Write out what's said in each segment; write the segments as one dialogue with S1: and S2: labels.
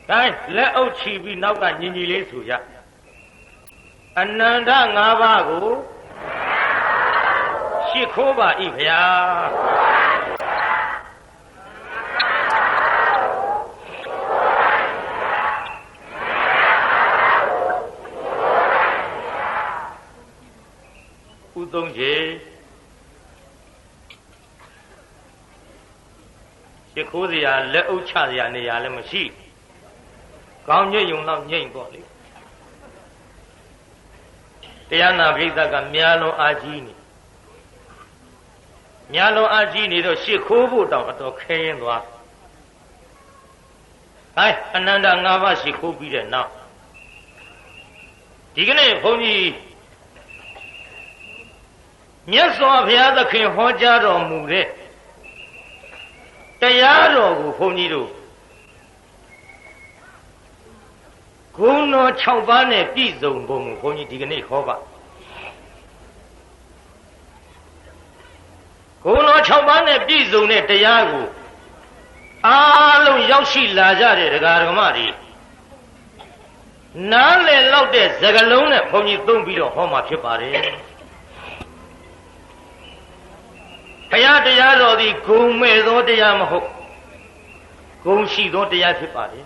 S1: တိုင်းလက်အုပ်ချီပြီးနောက်ကညီညီလေးဆိုကြအနန္တ၅ပါးကိုရှိခိုးပါ၏ဗျာဥသုံးကြီးရှိခိုးစရာလက်အုပ်ချစရာနေရာလည်းမရှိကောင်းညိတ်ယုံတော့ညိတ်ပေါ့လေတရားနာပိဋကများလုံးအားကြီးနေများလုံးအားကြီးနေတော့ရှ िख ိုးဖို့တောင်အတော်ခဲရင်သွားဟိုင်းအနန္တ၅ပါးရှ िख ိုးပြီးတဲ့နောက်ဒီကနေ့ဘုန်းကြီးမြတ်စွာဘုရားသခင်ဟောကြားတော်မူတဲ့တရားတော်ကိုဘုန်းကြီးတို့ဂုဏ်တော်6ပါးနဲ့ပြည့်စုံပုံကိုဘုန်းကြီးဒီကနေ့ဟောပါဂုဏ်တော်6ပါးနဲ့ပြည့်စုံတဲ့တရားကိုအားလုံးရောက်ရှိလာကြတဲ့ဒကာဒကမတွေနားလည်လောက်တဲ့စကားလုံးနဲ့ဘုန်းကြီးသုံးပြီးတော့ဟောမှာဖြစ်ပါတယ်ဘုရားတရားတော်သည်ဂုဏ်မဲ့သောတရားမဟုတ်ဂုဏ်ရှိသောတရားဖြစ်ပါတယ်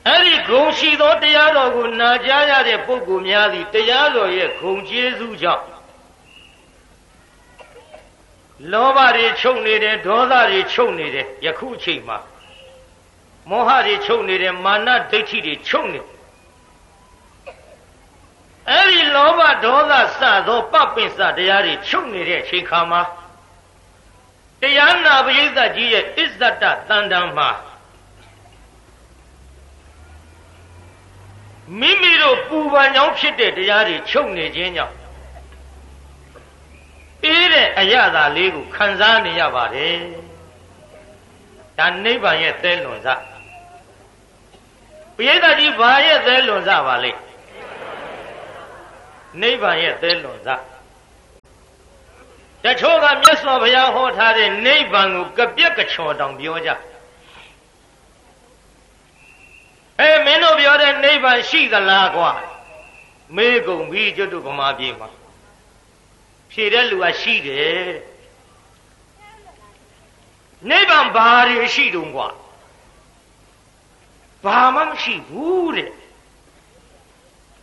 S1: အဲ့ဒီဂုဏ်ရှိသောတရားတော်ကိုနာကြားရတဲ့ပုဂ္ဂိုလ်များသည်တရားတော်ရဲ့ဂုဏ်ကျေးဇူးကြောင့်လောဘတွေချုပ်နေတယ်ဒေါသတွေချုပ်နေတယ်ယခုအချိန်မှာမောဟတွေချုပ်နေတယ်မာနဒိဋ္ဌိတွေချုပ်နေအဲ့ဒီလောဘဒေါသစသောပပင်စတရားတွေချုပ်နေတဲ့အချိန်ခါမှာတရားနာပရိသတ်ကြီးရဲ့အစ္ဆဒတန်တံမှာမိမိတို့ပူပန်ကြောင်းဖြစ်တဲ့တရားတွေချုပ်နေခြင်းကြောင့်အေးတဲ့အရသာလေးကိုခံစားနေရပါတယ်ဒါနိဗ္ဗာန်ရဲ့သဲလွန်စပရိသတ်ကြီးဘာရဲ့သဲလွန်စပါလဲနိဗ္ဗာန်ရဲ့သဲလွန်စတချို့ကမြတ်စွာဘုရားဟောထားတဲ့နိဗ္ဗာန်ကိုကပြက်ကချော်တောင်ပြောကြမင်းတို့ပြောတဲ့နိဗ္ဗာန်ရှိသလားကွာမေးကုန်ပြီကျွတ်တို့ဗမာပြည်မှာဖြေတဲ့လူကရှိတယ်နိဗ္ဗာန်ဘာတွေရှိတုံးကွာဘာမှမရှိဘူးတဲ့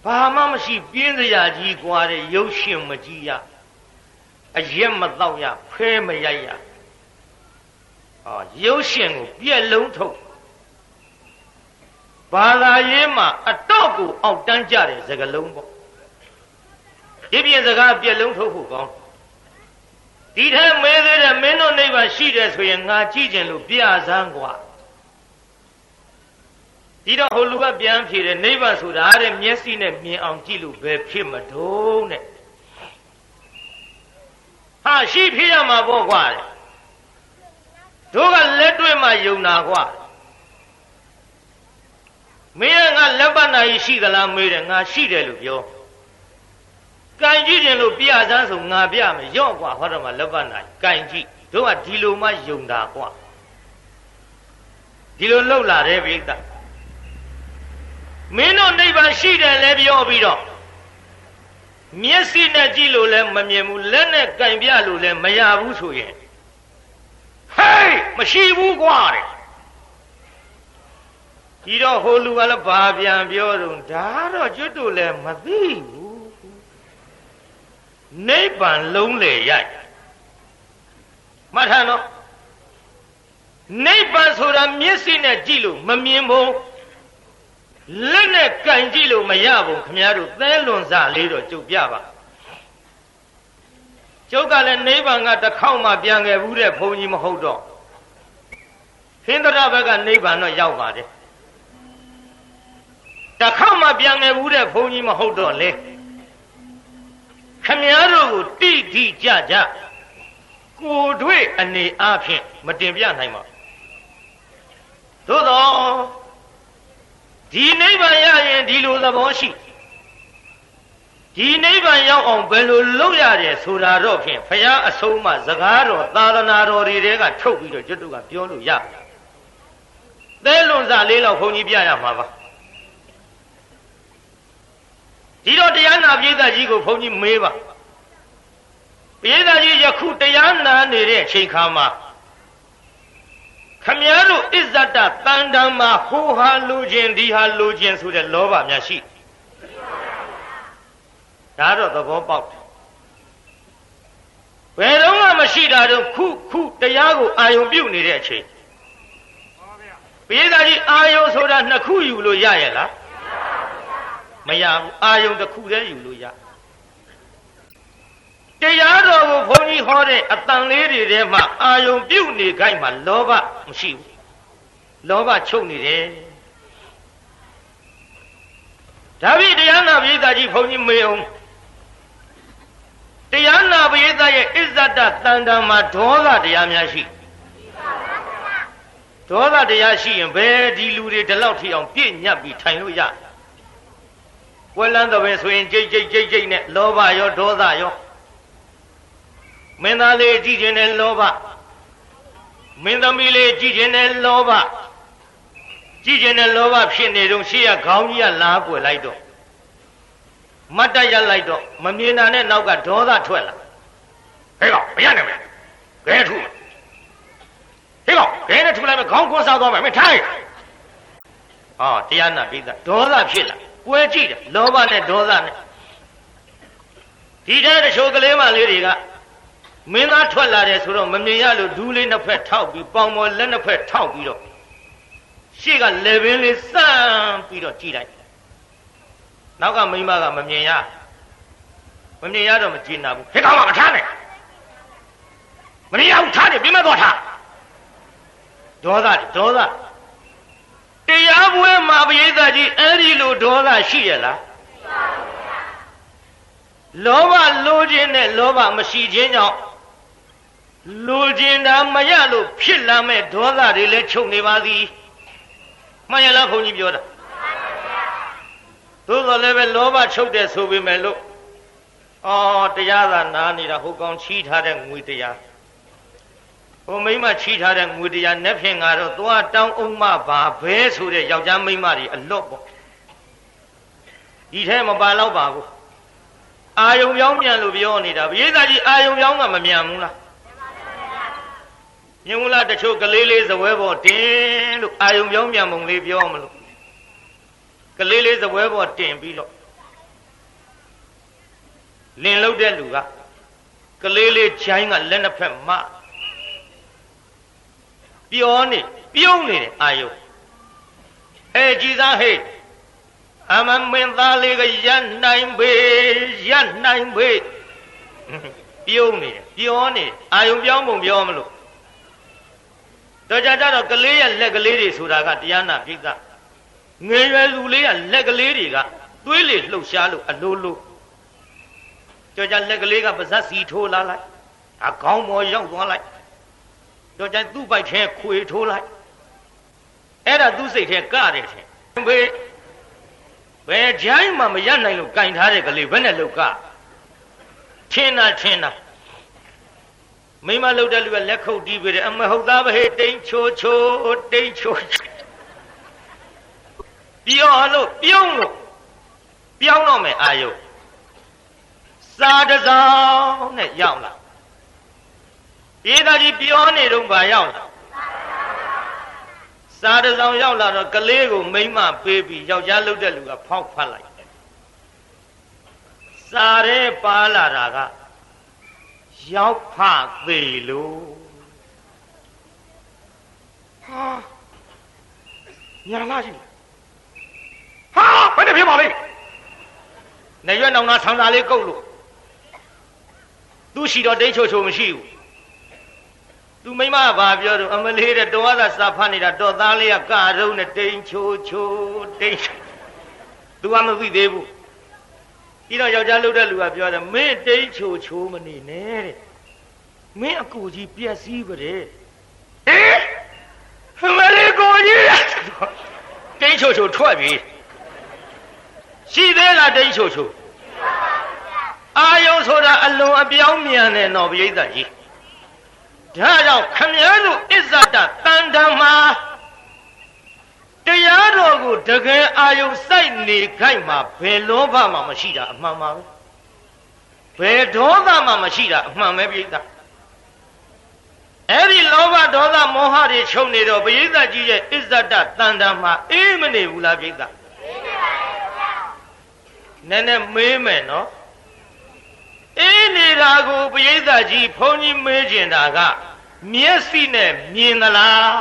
S1: ဘာမှမရှိပြင်းစရာကြီးကွာတဲ့ရုပ်ရှင်မကြည့်ရအရက်မတော့ရဖဲမရိုက်ရရုပ်ရှင်ကိုပြက်လုံးထုတ်ဘာသာရေးမှာအတော့ကိုအောက်တန်းကြတဲ့စကားလုံးပေါ့ဒီပြင်စကားပြက်လုံးထုတ်ဖို့ကောင်းဒီထဲမဲသေးတဲ့မင်းတို့နိဗ္ဗာန်ရှိတယ်ဆိုရင်ငါကြည့်ခြင်းလို့ပြစမ်းกว่าဒီတော့ဟိုလူကပြန်ဖြေတယ်နိဗ္ဗာန်ဆိုတာတဲ့မျက်စိနဲ့မြင်အောင်ကြည့်လို့ပဲဖြစ်မတုံးတဲ့ဟာရှိဖြစ်ရမှာပေါ့ကွာတို့ကလက်တွေ့မှယုံတာကွာမင်းကငါလက်ပတ်နာကြီးရှိသလားမေးတယ်ငါရှိတယ်လို့ပြောကင်ကြည့်တယ်လို့ပြစမ်းဆိုငါပြမယ်ရော့ကွာဟောတော့မှလက်ပတ်နာကြီးကင်ကြည့်တို့ကဒီလိုမှယုံတာကွာဒီလိုလှုပ်လာတယ်ပြိတ္တမင်းတို့နိဗ္ဗာန်ရှိတယ်လည်းပြောပြီးတော့မျက်စိနဲ့ကြည့်လို့လည်းမမြင်ဘူးလက်နဲ့ကင်ပြလို့လည်းမရဘူးဆိုရင်ဟေးမရှိဘူးကွာတဲ့ဒီတော့ဟိုလူကလည်းဘာပြန်ပြောတော့ဒါတော့ကျွတ်တို့လည်းမသိဘူးနိဗ္ဗာန်လုံးလေရိုက်မှတ်ထားနော်နိဗ္ဗာန်ဆိုတာမျက်စိနဲ့ကြည့်လို့မမြင်ဘူးလက်နဲ့ကင်ကြည့်လို့မရဘူးခင်ဗျားတို့သဲလွန်စလေးတော့ကျုပ်ပြပါကျုပ်ကလည်းနိဗ္ဗာန်ကတစ်ခေါက်မှပြန်ခဲ့ဘူးတဲ့ဘုန်းကြီးမဟုတ်တော့ဟင်္ဒရဘက်ကနိဗ္ဗာန်တော့ရောက်ပါတယ်တစ်ခေါက်မှပြန်ခဲ့ဘူးတဲ့ဘုန်းကြီးမဟုတ်တော့လေခင်ဗျားတို့ကိုတိတိကြကြကိုယ်တွေ့အနေအားဖြင့်မတင်ပြနိုင်ပါသို့တော့ဒီနိဗ္ဗာန်ရရင်ဒီလိုသဘောရှိဒီနိဗ္ဗာန်ရောက်အောင်ဘယ်လိုလုပ်ရတယ်ဆိုတာတော့ဖြင့်ဘုရားအဆုံးအမစကားတော်သာသနာတော်တွေကထုတ်ပြီးတော့ကျွတ်တို့ကပြောလို့ရ သဲလွန်စားလေးလောက်ဘုန်းကြီးပြရမှာပါဒီတော့တရားနာပိဋကကြီးကိုဘုန်းကြီးမေးပါပိဋကကြီးယခုတရားနာနေတဲ့အချိန်ခါမှာခမည်းတော်အစ္ဆဒတန်တံမှာဟိုဟာလူချင်းဒီဟာလူချင်းဆိုတဲ့လောဘများရှိဒါတော့သဘောပေါက်တယ်ဘယ်တော့မှမရှိတာတော့ခုတရားကိုအာယုံပြုတ်နေတဲ့အချိန်ပိဋကကြီးအာယုံဆိုတာနှစ်ခုယူလို့ရရဲ့လားမရဘူးအာယုံတစ်ခုတည်းယူလို့ရတရားတော်ကိုဘုန်းကြီးဟောတဲ့အတန်လေးတွေထဲမှာအာယုံပြုတ်နေခိုင်းမှာလောဘမရှိဘူးလောဘချုပ်နေတယ်ဒါဖြင့်တရားနာပိဋကကြီးဘုန်းကြီးမေးအောင်တရားနာပိဋကရဲ့အစ္ဆဒတန်တံမှာဒေါသတရားများရှိဒေါသတရားရှိရင်ဘယ်ဒီလူတွေဒီလောက်ထိအောင်ပြည့်ညတ်ပြီးထိုင်လို့ရဝဲလန်းတော့ပဲဆိုရင်ကြိတ်နဲ့လောဘရောဒေါသရောမင်းသားလေးကြည့်ခြင်းနဲ့လောဘမင်းသမီးလေးကြည့်ခြင်းနဲ့လောဘကြည့်ခြင်းနဲ့လောဘဖြစ်နေတော့ရှေ့ကခေါင်းကြီးကလားကွယ်လိုက်တော့မတ်တက်ရလိုက်တော့မမြင်တာနဲ့နောက်ကဒေါသထွက်လာဟဲ့ကောင်မရနိုင်ဘူးခဲထူဟဲ့ကောင်ခဲနဲ့ထူလိုက်မယ်ခေါင်းကွန်းစားသွားမယ်မင်းထားရဟောတရားနာပိဋကဒေါသဖြစ်လာပွဲကြည့်တယ်လောဘနဲ့ဒေါသနဲ့ဒီတဲ့တချို့ကလေးမလေးတွေကမင်းသားထွက်လာတယ်ဆိုတော့မမြင်ရလို့ဒူးလေးနှစ်ဖက်ထောက်ပြီးပေါင်ပေါ်လက်နှစ်ဖက်ထောက်ပြီးတော့ရှေ့ကလေပင်လေးစမ်းပြီးတော့ကြည့်လိုက်နောက်ကမိန်းမကမမြင်ရတော့မကြည့်နာဘူးဟဲ့ကောင်ကမထားနဲ့မမြင်ရဘူးထားတယ်ပြမတော့ထားဒေါသတရားပွဲမှာပရိသတ်ကြီးအဲ့ဒီလိုဒေါသရှိရလားလောဘလိုခြင်းနဲ့လောဘမရှိခြင်းကြောင့်လိုခြင်းတာမရလို့ဖြစ်လာမဲ့ဒေါသတွေလည်းချုပ်နေပါသည်မှန်ရလားဘုန်းကြီးပြောတာသို့တော်လည်းပဲလောဘချုပ်တယ်ဆိုပေမဲ့လို့တရားသာနားနေတာဟိုကောင်ချီးထားတဲ့ငွေတရားဟိုမိမချီးထားတဲ့ငွေတရားနဲ့ဖြင့်ကတော့သွားတောင်းအောင်မပါဘဲဆိုတဲ့ယောက်ျားမိန်းမတွေအလွတ်ပေါ့ဒီထဲမပါတော့ပါဘူးအာယုံပြောင်းပြန်လို့ပြောနေတာပရိသတ်ကြီးအာယုံပြောင်းကမမြန်ဘူးလားမြင်ဘူးလားတချို့ကလေးလေးဇပွဲပေါ်တင်လို့အာယုံပြောင်းပြန်ပုံလေးပြောမလို့ကလေးလေးဇပွဲပေါ်တင်ပြီးတော့လင်လုတ်တဲ့လူကကလေးလေးချိုင်းကလက်နှစ်ဖက်မပြောနေပြုံးနေတယ်အာယုကြည်သားဟဲ့အမမင်းသားလေးကရနိုင်ပေပြုံးနေတယ်ပြောနေအာယုပြောင်းပုံပြောမလို့တော့ကြတော့ကလေးရဲ့လက်ကလေးတွေဆိုတာကတရားနာပိဋကငယ်ရွယ်သူလေးကလက်ကလေးတွေကသွေးလေလှုပ်ရှားလို့အလိုလိုတော့ကြလက်ကလေးကပါဇက်စီထိုးလာလိုက်အခေါင်းပေါ်ရောက်သွားလိုက်တော့ကြသူ့ပိုက်ထဲခွေထိုးလိုက်အဲ့ဒါသူ့စိတ်ထဲကတယ်ထင်ဘယ်ကြိုင်းမှမရနိုင်လို့ကင်ထားတဲ့ကလေးဘယ်နဲ့လောက်ကထင်းတာမိမလှုပ်တဲ့လူကလက်ခုပ်တီးပေးတယ်အမဟုတ်သားပဲတိန်ချိုပြောလို့ပြုံးလို့ပြောင်းတော့မယ်အာယုစာတစောင်းနဲ့ရောက်လာပိဋကကြီးပြောနေတော့ဗာရောက်လာစာတစောင်းရောက်လာတော့ကလေးကိုမိမပေးပြီးယောက်ျားလှုပ်တဲ့လူကဖောက်ဖတ်လိုက်စာရဲပါလာတာကရောက်ဖသေးလို့ညာလာရှိဘယ်နဲ့ဖြစ်ပါလိမ့်နေရွက်နောင်နာဆံသာလေးကုတ်လို့သူရှိတော့တိတ်ချိုမရှိဘူးသူမိမကဘာပြောတော့အမလေးတဲ့တော်ရသာစာဖတ်နေတာတော်သားလေးကကရုံးနဲ့တိန်ချိုသူကမသိသေးဘူးပြီးတော့ယောက်ျားလှုပ်တဲ့လူကပြောတယ်မင်းတိန်ချိုမနေနဲ့တဲ့မင်းအကူကြီးပြက်စီးပါတဲ့မလေးကိုကြီးတိန်ချိုထွက်ပြီရှိသေးလားတိန်ချိုအာယုံဆိုတာအလွန်အပြောင်းမြန်တဲ့နော်ပိဋကကြီးဒါကြောင့်ခမည်းတော်အစ္ဆဒတန်တံမှာ တကယ်အာယုစိုက်နေခိုက်မှာဘယ်လောဘမှမရှိတာအမှန်ပါပဲဘယ်ဒေါသမှမရှိတာအမှန်ပဲပြိဿအဲ့ဒီလောဘဒေါသမောဟတွေချုပ်နေတော့ပရိသတ်ကြီးရဲ့အစ္ဆဒတန်တံမှာအေးမနေဘူးလားပြိဿနည်းနည်းမေးမယ်နော်အေးနေတာကိုပရိသတ်ကြီးဘုန်းကြီးမေးကျင်တာကမျက်စိနဲ့မြင်သလား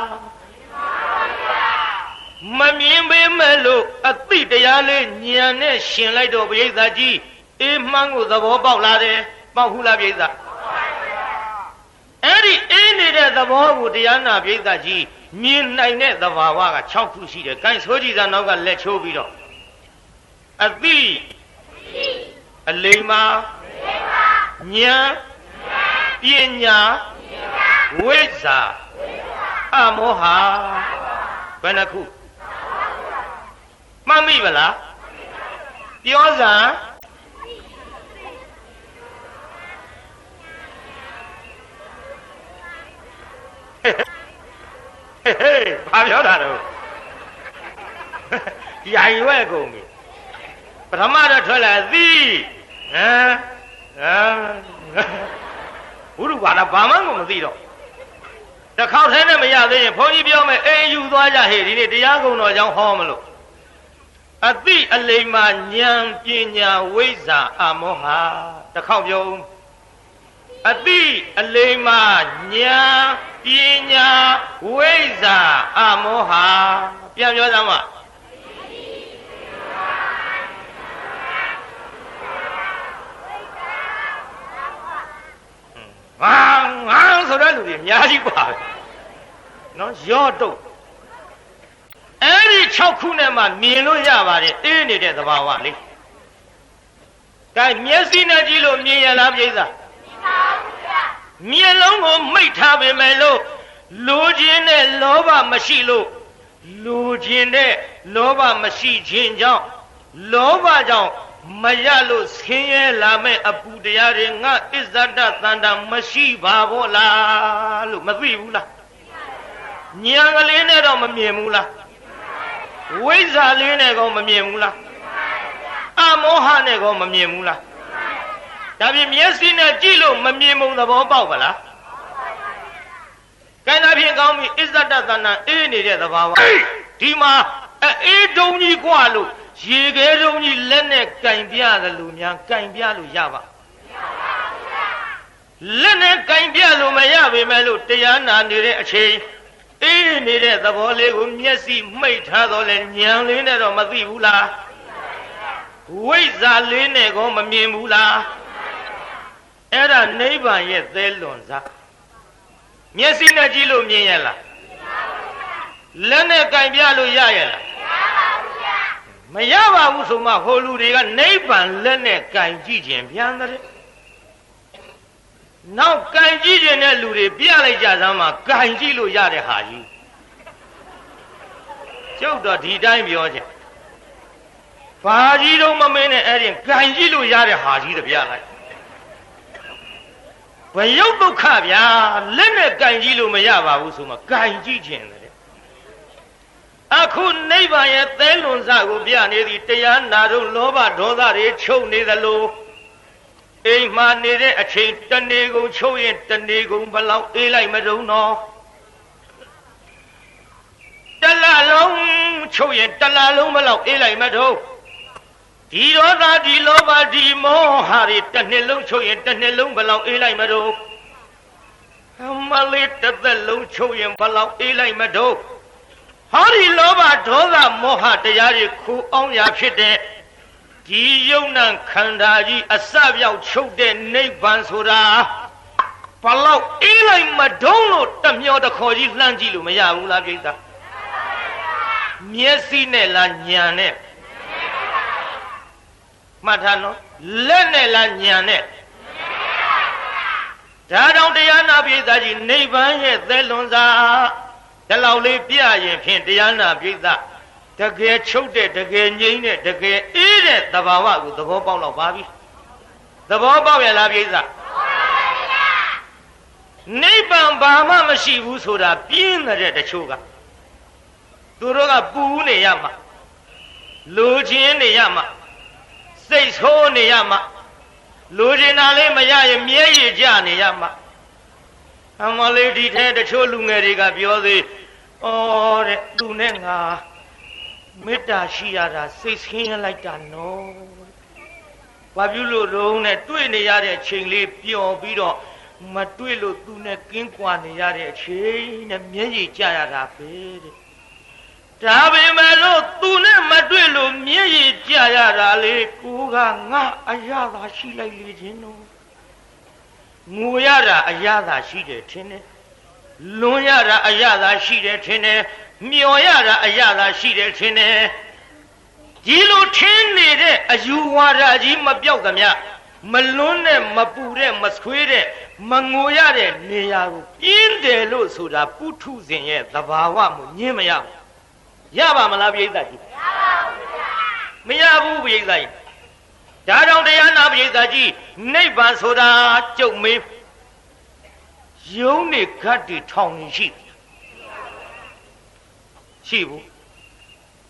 S1: မမြင်ပေမဲ့လို့အသိတရားလေးဉာဏ်နဲ့ရှင်လိုက်တော့ပရိသတ်ကြီးအေးမှန်းကိုသဘောပေါက်လာတယ်ပေါက်ဘူးလားပရိသတ်အဲ့ဒီအေးနေတဲ့သဘောကိုတရားနာပရိသတ်ကြီးမြင်နိုင်တဲ့သဘာဝက6ခုရှိတယ်။ကိုင်းဆိုကြည့်တာနောက်ကလက်ချိုးပြီးတော့အသိအလိမ္မာဉာဏ်ပညာဝိဇ္ဇာအမောဟဘယ်နှခုမှတ်မိပါလားပြောစမ်းဘာပြောတာတော့ရိုင်ရွဲ့ကုန်ပြီပထမတော့ထွက်လာသည်ဘုရုဘာသာဘာမှမသိတော့တစ်ခေါက်ထဲနဲ့မရသေးရင်ဘုန်းကြီးပြောမယ်အိမ်ယူသွားကြဟဲ့ဒီနေ့တရားကုံတော်ကြောင့်ဟောမလို့အသိအလိမ္မာဉာဏ်ပညာဝိဇ္ဇာအမောဟတစ်ခေါက်ပြောအသိအလိမ္မာဉာဏ်ပညာဝိဇ္ဇာအမောဟပြန်ပြောစမ်းပါငါဆိုတဲ့လူတွေအများကြီးပါပဲနော်ရော့တုတ်အဲ့ဒီ6ခုနဲ့မှမြင်လို့ရပါတယ်အေးနေတဲ့သဘာဝလေးဒါမျက်စိနဲ့ကြည့်လို့မြင်ရလားပြိဿမျက်လုံးကိုမိတ်ထားပေမဲ့လို့လိုချင်တဲ့လောဘမရှိလို့လိုချင်တဲ့လောဘမရှိခြင်းကြောင့်လောဘကြောင့်မရလို့ဆင်းရဲလာမဲ့အပူတရားတွေငါအစ္ဆဒတန်တာမရှိပါဘောလားလို့မသိဘူးလားဉာဏ်ကလေးနဲ့တော့မမြင်ဘူးလားဝိဇ္ဇာလေးနဲ့ကောမမြင်ဘူးလားအမောဟနဲ့ကောမမြင်ဘူးလားဒါဖြင့်မျက်စိနဲ့ကြည့်လို့မမြင်မှုသဘောပေါက်ပါလားကဲဒါဖြင့်ကောင်းပြီအစ္ဆဒတန်တာအေးနေတဲ့သဘာဝဒီမှာအေးတုံးကြီးกว่าလို့ရေခဲတုံးကြီးလက်နဲ့ကင်ပြတယ်လို့များကင်ပြလို့ရပါလက်နဲ့ကင်ပြလို့မရပေမဲ့လို့တရားနာနေတဲ့အချိန်အေးနေတဲ့သဘောလေးကိုမျက်စိမှိတ်ထားတော့လဲဉာဏ်လေးနဲ့တော့မသိဘူးလားဝိဇ္ဇာလေးနဲ့ကောမမြင်ဘူးလားအဲ့ဒါနိဗ္ဗာန်ရဲ့သဲလွန်စားမျက်စိနဲ့ကြည့်လို့မြင်ရလားလက်နဲ့ကင်ပြလို့ရရလားမရပါဘူးဆိုမှဟိုလူတွေကနိဗ္ဗာန်လက်နဲ့ကင်ကြည့်ခြင်းပြန်တယ်နောက်ကင်ကြည့်ခြင်းတဲ့လူတွေပြလိုက်ကြစမ်းမှာကင်ကြည့်လို့ရတဲ့ဟာကြီးကျုပ်တော့ဒီတိုင်းပြောခြင်းဘာကြီးတော့မမင်းနဲ့အဲ့ဒီကင်ကြည့်လို့ရတဲ့ဟာကြီးတပြလိုက်ဘယုတ်ဒုက္ခဗျာလက်နဲ့ကင်ကြည့်လို့မရပါဘူးဆိုမှကင်ကြည့်ခြင်းတယ်အခုနိဗ္ဗာန်ရဲ့သဲလွန်စကိုပြနေသည်တရားနာတော့လောဘဒေါသတွေချုပ်နေသလိုအိမ်မှာနေတဲ့အချိန်တနေကုန်ချုပ်ရင်တနေကုန်ဘလောက်အေးလိုက်မတုံတော့တလလုံးချုပ်ရင်တလလုံးဘလောက်အေးလိုက်မတုံဒီဒေါသဒီလောဘဒီမောဟတွေတစ်နှစ်လုံးချုပ်ရင်တစ်နှစ်လုံးဘလောက်အေးလိုက်မတုံမလေးတစ်သက်လုံးချုပ်ရင်ဘလောက်အေးလိုက်မတုံဟောဒီလောဘဒေါသမောဟတရားတွေခူအောင်ရာဖြစ်တဲ့ဒီယုံနံခန္ဓာကြီးအစပြောက်ချုပ်တဲ့နိဗ္ဗာန်ဆိုတာဘလောက်အေးလိုက်မတုံးလို့တမျောတခေါ်ကြီးလှမ်းကြည့်လို့မရဘူးလားပြိဿမျက်စိနဲ့လားဉာဏ်နဲ့မှတ်ထားနော်လက်နဲ့လားဉာဏ်နဲ့ဒါတောင်တရားနာပြိဿကြီးနိဗ္ဗာန်ရဲ့သဲလွန်စာဒီလောက်လေးပြရင်ဖြင့်တရားနာပြိဿတကယ်ချုပ်တဲ့တကယ်ငြိမ်းတဲ့တကယ်အေးတဲ့သဘာဝကိုသဘောပေါက်တော့ပါပြီသဘောပေါက်ရလားပြိဿနိဗ္ဗာန်ဘာမှမရှိဘူးဆိုတာပြင်းတဲ့တချို့ကသူတို့ကပူနေရမှာ လူချင်းနေရမှာစိတ်ဆိုးနေရမှာလူချင်းနာလေးမရရင်မြဲရည်ကြနေရမှာအမလေးဒီထဲတချို့လူငယ်တွေကပြောသေးဩတဲ့သူနဲ့ငါမေတ္တာရှိရတာစိတ်ဆင်းရဲလိုက်တာနော်ဘာပြုလို့တော့နဲ့တွေ့နေရတဲ့ချိန်လေးပျော်ပြီးတော့မတွေ့လို့သူနဲ့ကင်းကွာနေရတဲ့အချိန်နဲ့မျက်ရည်ကျရတာပဲတဲ့ဒါပေမဲ့လို့သူနဲ့မတွေ့လို့မျက်ရည်ကျရတာလေကိုကငါအရသာရှိလိုက်လေခြင်းတော့ငိုရတာအရသာရှိတယ်ထင်တယ်လွန်ရတာအရသာရှိတယ်ထင်တယ်မျောရတာအရသာရှိတယ်ထင်တယ်ဒီလိုထင်းနေတဲ့အယူဝါဒကြီးမပြောက်သမျှမလွန်းတဲ့မပူတဲ့မဆွေးတဲ့မငိုရတဲ့နေရာကိုပြင်းတယ်လို့ဆိုတာပုထုဇဉ်ရဲ့သဘာဝမှုညင်းမရဘူးရပါမလားပြိဿကြီးမရဘူးပြိဿကြီးဒါကြောင့်တရားနာပြိဿကြီးနိဗ္ဗာန်ဆိုတာကြုတ်မေးယုံနေခတ်တွေထောင်နေရှိဘူး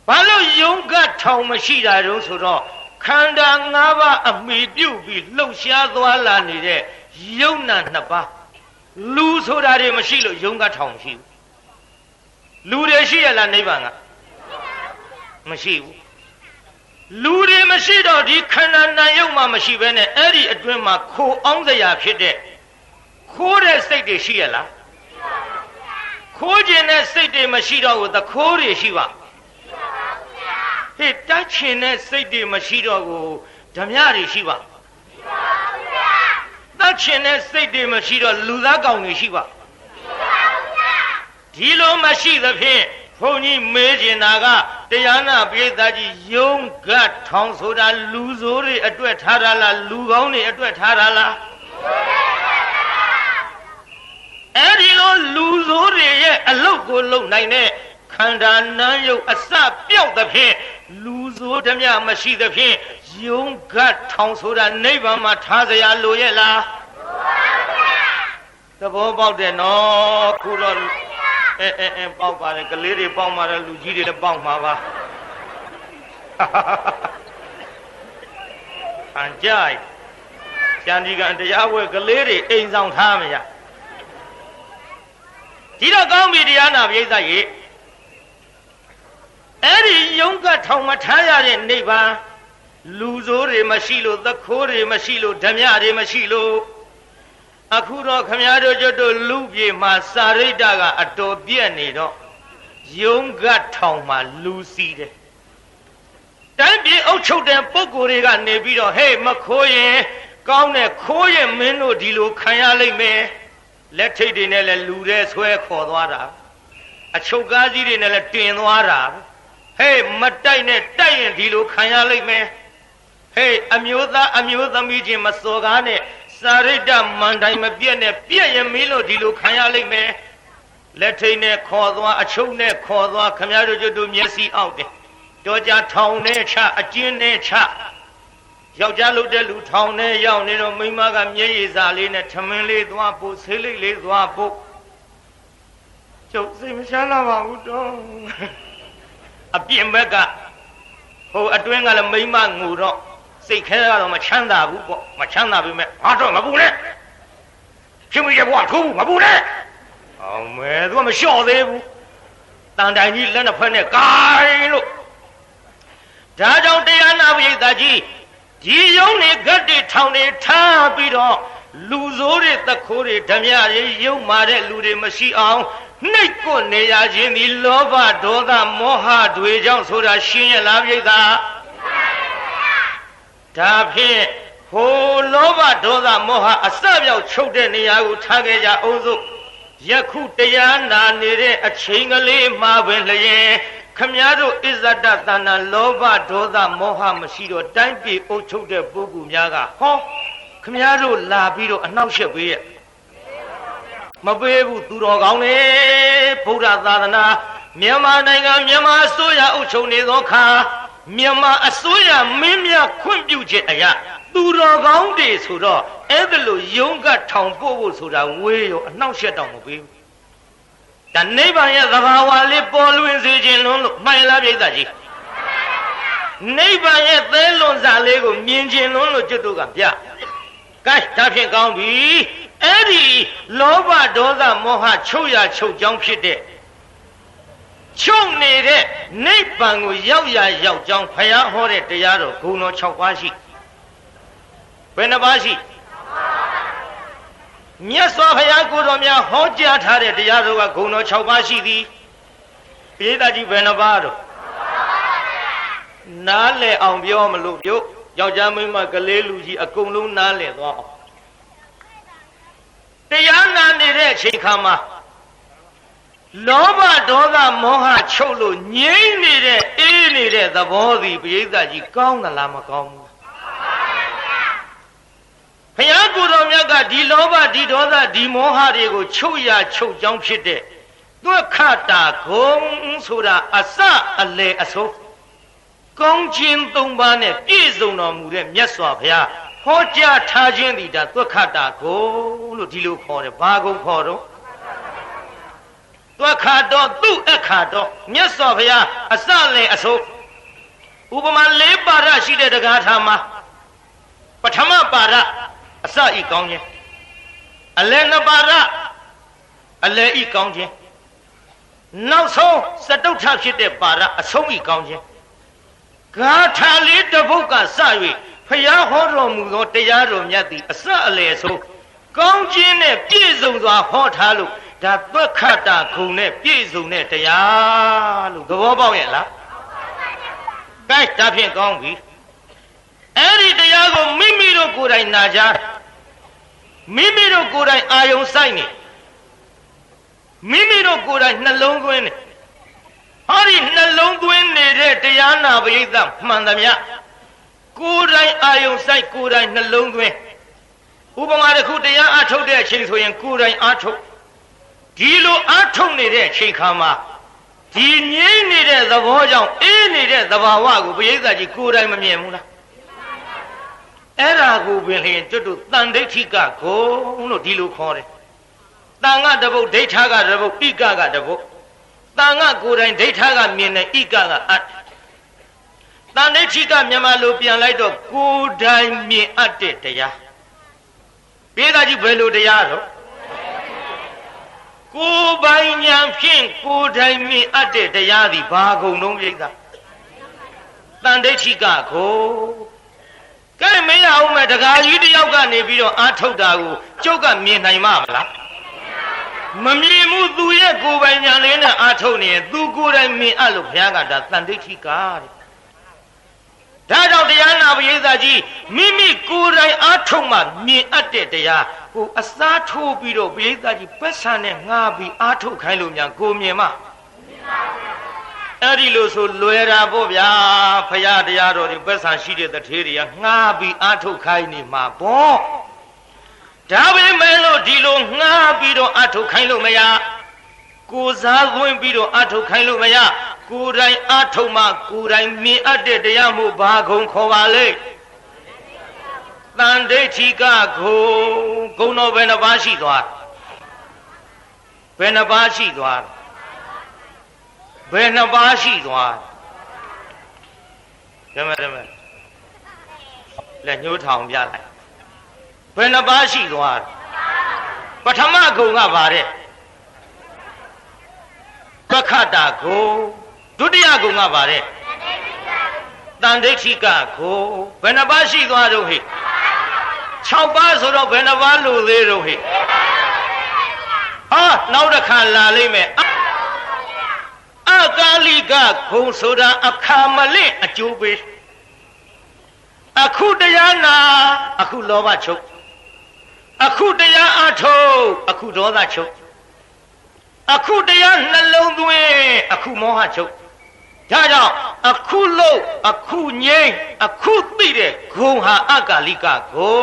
S1: ဘာလို့ယုံကထောင်မရှိတာတုံးဆိုတော့ခန္ဓာ၅ပါးအမိပြုတ်ပြီးလှုပ်ရှားသွားလာနေတဲ့ယုံနာနှစ်ပါးလူဆိုတာတွေမရှိလို့ယုံကထောင်မရှိဘူးလူတွေရှိရလားနိဗ္ဗာန်ကမရှိဘူးလူတွေမရှိတော့ဒီခန္ဓာနာယုံမှမရှိဘဲနဲ့အဲ့ဒီအတွင်းမှာခိုအောင်စရာဖြစ်တဲ့ခိုးတဲ့စိတ်တွေရှိရလားခိုးခြင်းတဲ့စိတ်တွေမရှိတော့ဘူးသခိုးတွေရှိပါဟေ့တတ်ချင်တဲ့စိတ်တွေမရှိတော့ဘူးဓမြတွေရှိပါတတ်ချင်တဲ့စိတ်တွေမရှိတော့လူသားကောင်တွေရှိပါဒီလိုမရှိသဖြင့်ဘုန်းကြီးမေးချင်တာကတရားနာပိဋကကြီးယုံကထောင်ဆိုတာလူဆိုးတွေအတွက်ထားတာလားလူကောင်းတွေအတွက်ထားတာလားအဲ့ဒီလိုလူဆိုးတွေရဲ့အလုတ်ကိုလုံနိုင်တဲ့ခန္ဓာနမ်းယုတ်အစပြောက်သဖြင့်လူဆိုးဓမြမရှိသဖြင့်ယုံကထောင်ဆိုတာနိဗ္ဗာန်မှာထားเสียလိုရဲ့လားသဘောပေါက်တယ်နော်ခုတော့ပေါက်ပါတယ်ကလေးတွေပေါက်မှာတယ်လူကြီးတွေလည်းပေါက်မှာပါအန်ကြိုက်ကျန်ဒီကတရားဝဲကလေးတွေအိမ်ဆောင်ထားမရဒီတော့ကောင်းပြီတရားနာပိဋကရေအဲ့ဒီယုံကထောင်မထားရတဲ့နိဗ္ဗာန်လူဆိုးတွေမရှိလို့သခိုးတွေမရှိလို့ဓမြတွေမရှိလို့အခုတော့ခမည်းတော်ကျွတ်တို့လူပြေမှာစာရိတ္တကအတော်ပြည့်နေတော့ယုံကထောင်မှာလူစီတယ်တိုင်းပြည်အုပ်ချုပ်တဲ့ပုဂ္ဂိုလ်တွေကနေပြီးတော့ဟေးမခိုးရင်ကောင်းတဲ့ခိုးရင်မင်းတို့ဒီလိုခံရလိမ့်မယ်လက်ထိတ်တွေနဲ့လည်းလူတဲ့ဆွဲခေါ်သွားတာအချုပ်ကားကြီးတွေနဲ့လည်းတင်သွားတာဟေးမတိုက်နဲ့တိုက်ရင်ဒီလိုခံရလိမ့်မယ်ဟေးအမျိုးသားအမျိုးသမီးချင်းမစော်ကားနဲ့စာရိတ္တမန်တိုင်းမပြည့်နဲ့ပြည့်ရင်မင်းတို့ဒီလိုခံရလိမ့်မယ်လက်ထိတ်နဲ့ခေါ်သွားအချုပ်နဲ့ခေါ်သွားခမည်းတော်တို့မျက်စိအောက်တယ်တော်ကြထောင်နဲ့ချအကျဉ်းနဲ့ချယောက်ျားလုပ်တဲ့လူထောင်နဲ့ရောက်နေတော့မိန်းမကမျက်ရည်စာလေးနဲ့ထမင်းလေးသွားပို့ဆေးလိပ်လေးသွားပို့ကျုပ်စိတ်မချမ်းသာပါဘူးတော့အပြင်ဘက်ကဟိုအတွင်းကလည်းမိန်းမငိုတော့စိတ်ခဲကတော့မချမ်းသာဘူးပေါ့မချမ်းသာပြီမဲ့ဟာတော့မပူနဲ့ရှင်မရဲ့ဘွားထိုးဘူးမပူနဲ့အောင်မဲသူကမလျှော့သေးဘူးတန်တိုင်ကြီးလက်နှစ်ဖက်နဲ့ကိုင်းလို့ဒါကြောင့်တရားနာပိဋကကြီးဒီယုံနေဂတ်တွေထောင်နေထားပြီးတော့လူဆိုးတွေသခိုးတွေဓမြတွေယုံမာတဲ့လူတွေမရှိအောင်နှိပ်ကွနေရခြင်းဒီလောဘဒေါသမောဟတွေကြောင့်ဆိုတာရှင်းရလားပိဋကဒါဖြင့်ဟိုလောဘဒေါသမောဟအစပြောက်ချုပ်တဲ့နေရာကိုထားခဲ့ကြအောင်စို့ယခုတရားနာနေတဲ့အချိန်ကလေးမှာပင်လျင်ခမည်းတော်ဣဇဒတဏ္ဍလောဘဒေါသမောဟမရှိတော့တိုင်းပြည်အုပ်ချုပ်တဲ့ပုဂ္ဂိုလ်များကဟောခမည်းတော်လာပြီးတော့အနှောက်အယှက်ပေးရဲ့မပေးဘူးသူတော်ကောင်းနေဗုဒ္ဓသာသနာမြန်မာနိုင်ငံမြန်မာအစိုးရအုပ်ချုပ်နေသောအခါမြန်မာအစိုးရမင်းများခွင့်ပြုခြင်းအရာသူတော်ကောင်းတွေဆိုတော့အဲ့ဒါလို့ယုံကထောင်ပို့ဖို့ဆိုတာဝေးရောအနှောက်အယှက်တောင်မပေးဘူးဒါနိဗ္ဗာန်ရဲ့သဘာဝလေးပေါ်လွင်စေခြင်းလုံးလို့မှန်လားပြိဿကြီး နိဗ္ဗာန်ရဲ့သဲလွန်စာလေးကိုမြင်ခြင်းလုံးလို့ကျွတ်တို့ကပြကဲဒါဖြင့်ကောင်းပြီအဲ့ဒီလောဘဒေါသမောဟချုပ်ရချုပ်ကြောင်းဖြစ်တဲ့ချုပ်နေတဲ့နိဗ္ဗာန်ကိုရောက်ရရောက်ကြောင်းဘုရားဟောတဲ့တရားတော်ဂုဏ်တော်6ပါးရှိဘယ်နှပါးရှိမြတ်စွာဘုရားကိုတော်များဟောကြားထားတဲ့တရားတော်ကဂုဏ်တော်6ပါးရှိသည်ပိဋကကြီးဘယ်နှပါးတော့နားလည်အောင်ပြောမလို့ပြုတ်ယောက်ျားမိန်းမကလေးလူကြီးအကုန်လုံးနားလည်သွားအောင်တရားနာနေတဲ့အချိန်ခါမှာလောဘဒေါသမောဟချုပ်လို့ငြိမ့်နေတဲ့အေးနေတဲ့သဘောစီပိဋကကြီးကောင်းသလားမကောင်းဘူးဘုရားကိုယ်တော်မြတ်ကဒီလောဘဒီဒေါသဒီမောဟတွေကိုချုပ်ရချုပ်ကြောင်းဖြစ်တဲ့ဒုက္ခတာဂုံဆိုတာအစအလယ်အဆုံးကောင်းခြင်း၃ပါးနဲ့ပြည့်စုံတော်မူတဲ့မြတ်စွာဘုရားဟောကြားထားခြင်းဒီဒါဒုက္ခတာဂုံလို့ဒီလိုခေါ်တယ်ဘာဂုံခေါ်တော့ဒုက္ခတော့သူ့အခါတော့မြတ်စွာဘုရားအစလယ်အဆုံးဥပမာ၄ပါရရှိတဲ့တရားထာမှာပထမပါရအစဤကောင်းခြင်းအလယ်နှစ်ပါရအလယ်ဤကောင်းခြင်းနောက်ဆုံးစတုထဖြစ်တဲ့ပါရအဆုံးဤကောင်းခြင်းဂါထာလေးတစ်ပုဒ်ကစ၍ဖျားဟောတော်မူသောတရားတော်မြတ်သည်အစအလယ်ဆုံးကောင်းခြင်းနဲ့ပြည့်စုံစွာဟောထားလို့ဒါသွက်ခတာခုံနဲ့ပြည့်စုံတဲ့တရားလို့သဘောပေါက်ရဲ့လားကဲဒါဖြင့်ကောင်းပြီအဲ့ဒီတရားကိုမိမိတို့ကိုယ်တိုင်နာကြမိမိတို့ကိုယ်တိုင်အာယုံစိုက်နေမိမိတို့ကိုယ်တိုင်နှလုံးသွင်းနေဟောဒီနှလုံးသွင်းနေတဲ့တရားနာပရိသတ်မှန်သမျှကိုယ်တိုင်အာယုံစိုက်ကိုယ်တိုင်နှလုံးသွင်းဥပမာတစ်ခုတရားအထုတ်တဲ့အချိန်ဆိုရင်ကိုယ်တိုင်အထုတ်ဒီလိုအထုတ်နေတဲ့အချိန်ခါမှာဒီငြိမ့်နေတဲ့သဘောကြောင့်အေးနေတဲ့သဘာဝကိုပရိသတ်ကြီးကိုယ်တိုင်မမြင်ဘူးလားအဲ့ဒါကိုပင်လျင်ကျွတ်တို့တန်ဒိဋ္ဌိကဂုံလို့ဒီလိုခေါ်တယ်တန်ကတပုတ်ဒိဋ္ဌကတပုတ်ဣကကတပုတ်တန်ကကိုယ်တိုင်ဒိဋ္ဌကမြင်တဲ့ဣကကအတ်တန်ဒိဋ္ဌိကမြန်မာလိုပြန်လိုက်တော့ကိုယ်တိုင်မြင်အပ်တဲ့တရားပိဋကကြီးဘယ်လိုတရားတော့ကိုယ်ပိုင်ဉာဏ်ဖြင့်ကိုယ်တိုင်မြင်အပ်တဲ့တရားသည်ဘာဂုံလုံးပိဋကတန်ဒိဋ္ဌိကဂုံကဲမရအောင်မဲ့တခါကြီးတယောက်ကနေပြီးတော့အာထုတ်တာကိုကျုပ်ကမြင်နိုင်မှာမလားမမြင်ဘူးသူရဲ့ကိုယ်ပိုင်ဉာဏ်လေးနဲ့အာထုတ်နေရင်သူကိုယ်တိုင်မြင်အပ်လို့ဘုရားကဒါတန်ဒိဋ္ဌိကတဲ့ဒါကြောင့်တရားနာပရိသတ်ကြီးမိမိကိုယ်တိုင်အာထုတ်မှမြင်အပ်တဲ့တရားကိုအစားထိုးပြီးတော့ပရိသတ်ကြီးပက်ဆံနဲ့ငှားပြီးအာထုတ်ခိုင်းလို့များကိုမြင်မှာအဲ့ဒီလိုဆိုလွယ်တာပေါ့ဗျာဖရာတရားတော်ဒီပက်ဆံရှိတဲ့တထေးတွေကငှားပြီးအာထုတ်ခိုင်းနေမှာပေါ့ဒါပေမဲ့လို့ဒီလိုငှားပြီးတော့အာထုတ်ခိုင်းလို့မရကိုစားသွင်းပြီးတော့အာထုတ်ခိုင်းလို့မရကိုယ်တိုင်အာထုတ်မှကိုယ်တိုင်မြင်အပ်တဲ့တရားမို့ဘာခုံခေါ်ပါလေတန်ဒိဋ္ဌိကဂုံတော်ဘယ်နှပါးရှိသွားဘယ်နှပါးရှိသွားဘယ်နှပါးရှိသွားဓမ္မလက်ညှိုးထောင်ပြလိုက်ဘယ်နှပါးရှိသွားပထမဂုံကပါတဲ့ပက္ခတာဂုံဒုတိယဂုံကပါတဲ့တန်ဒိဋ္ဌိကဂုံဘယ်နှပါးရှိသွားတော့ဟိ6ပါးဆိုတော့ဘယ်နှပါးလို့သေးတော့ဟိဟာနောက်တစ်ခါလာလိမ့်မယ်အကာလိကဂုံဆိုတာအခါမလင့်အကျိုးပေးအခုတရားနာအခုလောဘချုပ်အခုတရားအထုတ်အခုဒေါသချုပ်အခုတရားနှလုံးသွင်းအခုမောဟချုပ်ဒါကြောင့်အခုလို့အခုငြိမ်းအခုသိတဲ့ဂုံဟာအကာလိကဂုံ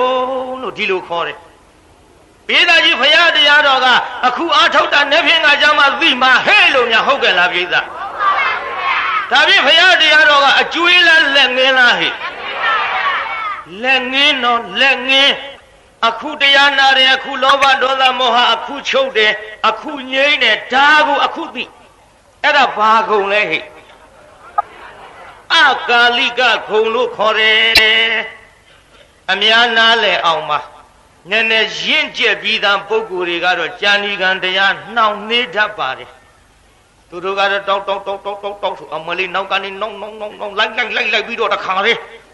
S1: လို့ဒီလိုခေါ်တယ်ပိဋကကြီးဘုရားတရားတော်ကအခုအာထုတ်တာနဲ့ဖြင့်ငါကြောင့်မှသိမှာဟဲ့လို့များဟုတ်ကဲ့လားပိဋကဒါဖြင့်ဘုရားတရားတော်ကအကျွေးလားလက်ငင်းလားဟဲ့လက်ငင်းတော့လက်ငင်းအခုတရားနာတယ်အခုလောဘဒေါသမောဟအခုချုပ်တယ်အခုငြိမ်းတယ်ဒါကိုအခုသိအဲ့ဒါဘာကုန်လဲဟဲ့အ ကာလိကဂုံလို့ခေါ်တယ်အများနာလဲအောင်ပါနည်းနည်းရင့်ကျက်ပြီးသားပုဂ္ဂိုလ်တွေကတော့ကြာဏီကံတရားနှောင့်နှေးတတ်ပါတယ်သူတို့ကတော့တောက်ဆိုအမလေးနောက်ကနေနောင်လိုက်ပြီးတော့တခါလေ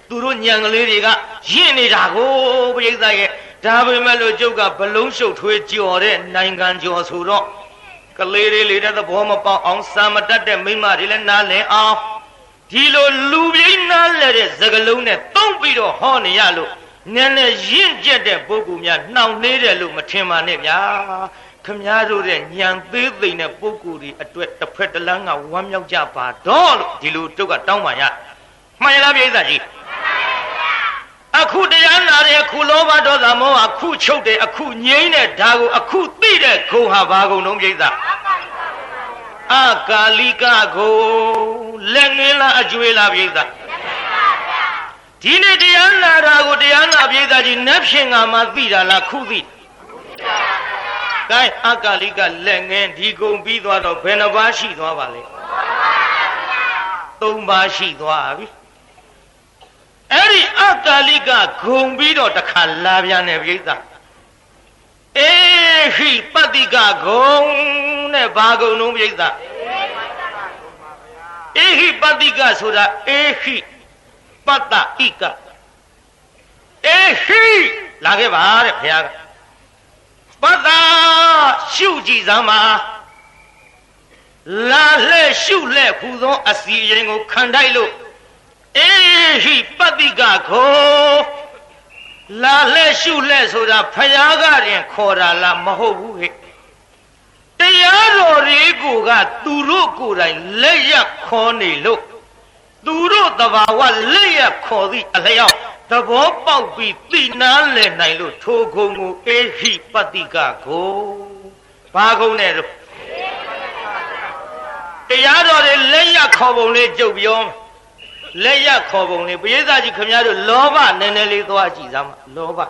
S1: သူတို့ညံကလေးတွေကရင့်နေတာကိုပြိဿရဲ့ဒါပေမဲ့လို့ကျုပ်ကဘလုံးရှုပ်ထွေးကြော်တဲ့နိုင်ငံကျော်ဆိုတော့ကလေးလေးလေးတဲ့သဘောမပေါက်အောင်စာမတတ်တဲ့မိမတွေလည်းနားလည်အောင်ဒီလိုလူပြိနားလဲတဲ့စကလုံးနဲ့တုံးပြီးတော့ဟောနေရလို့နည်းနည်းရင့်ကျက်တဲ့ပုဂ္ဂိုလ်များနှောင့်နှေးတယ်လို့မထင်ပါနဲ့ဗျာခမည်းတော်တဲ့ညံသေးသိမ့်တဲ့ပုဂ္ဂိုလ်တွေအတွက်တစ်ဖက်တစ်လမ်းကဝမ်းမြောက်ကြပါတော့လို့ဒီလိုတုတ်ကတောင်းပါရမှန်ရလားပြိဿကြီးအခုတရားနာတယ်အခုလောဘဒေါသမောဟအခုချုပ်တယ်အခုငြိမ့်တဲ့ဒါကိုအခုသိတဲ့ဂုံဟာဘာဂုံလုံးပြိဿအကာလိကဂုံလက်ငင်းလားအကျွေးလားပြိဿဒီနေ့တရားနာတာကိုတရားနာပြိဿကြီးနတ်ဖြင့်ငါမှသိတာလားခုသိကဲအကာလိကလက်ငင်းဒီဂုံပြီးသွားတော့ဘယ်နှပါးရှိသွားပါလဲ၃ပါးရှိသွားပြီအဲ့ဒီအကာလိကဂုံပြီးတော့တခါလာပြန်တယ်ပြိဿအေဟိပတ္တိကဂုံနဲ့ဘာဂုံလုံးပြိဿအေဟိပတ္တိကဆိုတာအေဟိပတ္တဣကအေဟိလာခဲ့ပါတဲ့ဘုရားကပတ္တရှုကြည့်စမ်းပါလာလှဲ့ရှုလှဲ့ဟူသောအစီရင်ကိုခံတိုက်လို့အေဟိပတ္တိကခေါ်လာလှဲ့ရှုလှဲ့ဆိုတာဘုရားကရင်ခေါ်တာလားမဟုတ်ဘူးဟဲ့တရားတော်တွေကိုကသူတို့ကိုယ်တိုင်လက်ရခေါ်နေလို့သူတို့တဘာဝလက်ရခေါ်သည့်အလျောက်သဘောပေါက်ပြီးသိနာလည်နိုင်လို့ထိုဂုံကိုအေဟိပတ္တိကကိုဘာဂုံနဲ့တော့တရားတော်တွေလက်ရခေါ်ပုံလေးကြုတ်ပြောလက်ရခေါ်ပုံလေးပရိသတ်ကြီးခင်ဗျားတို့လောဘနည်းနည်းလေးသွားကြည့်စမ်းပါလောဘပ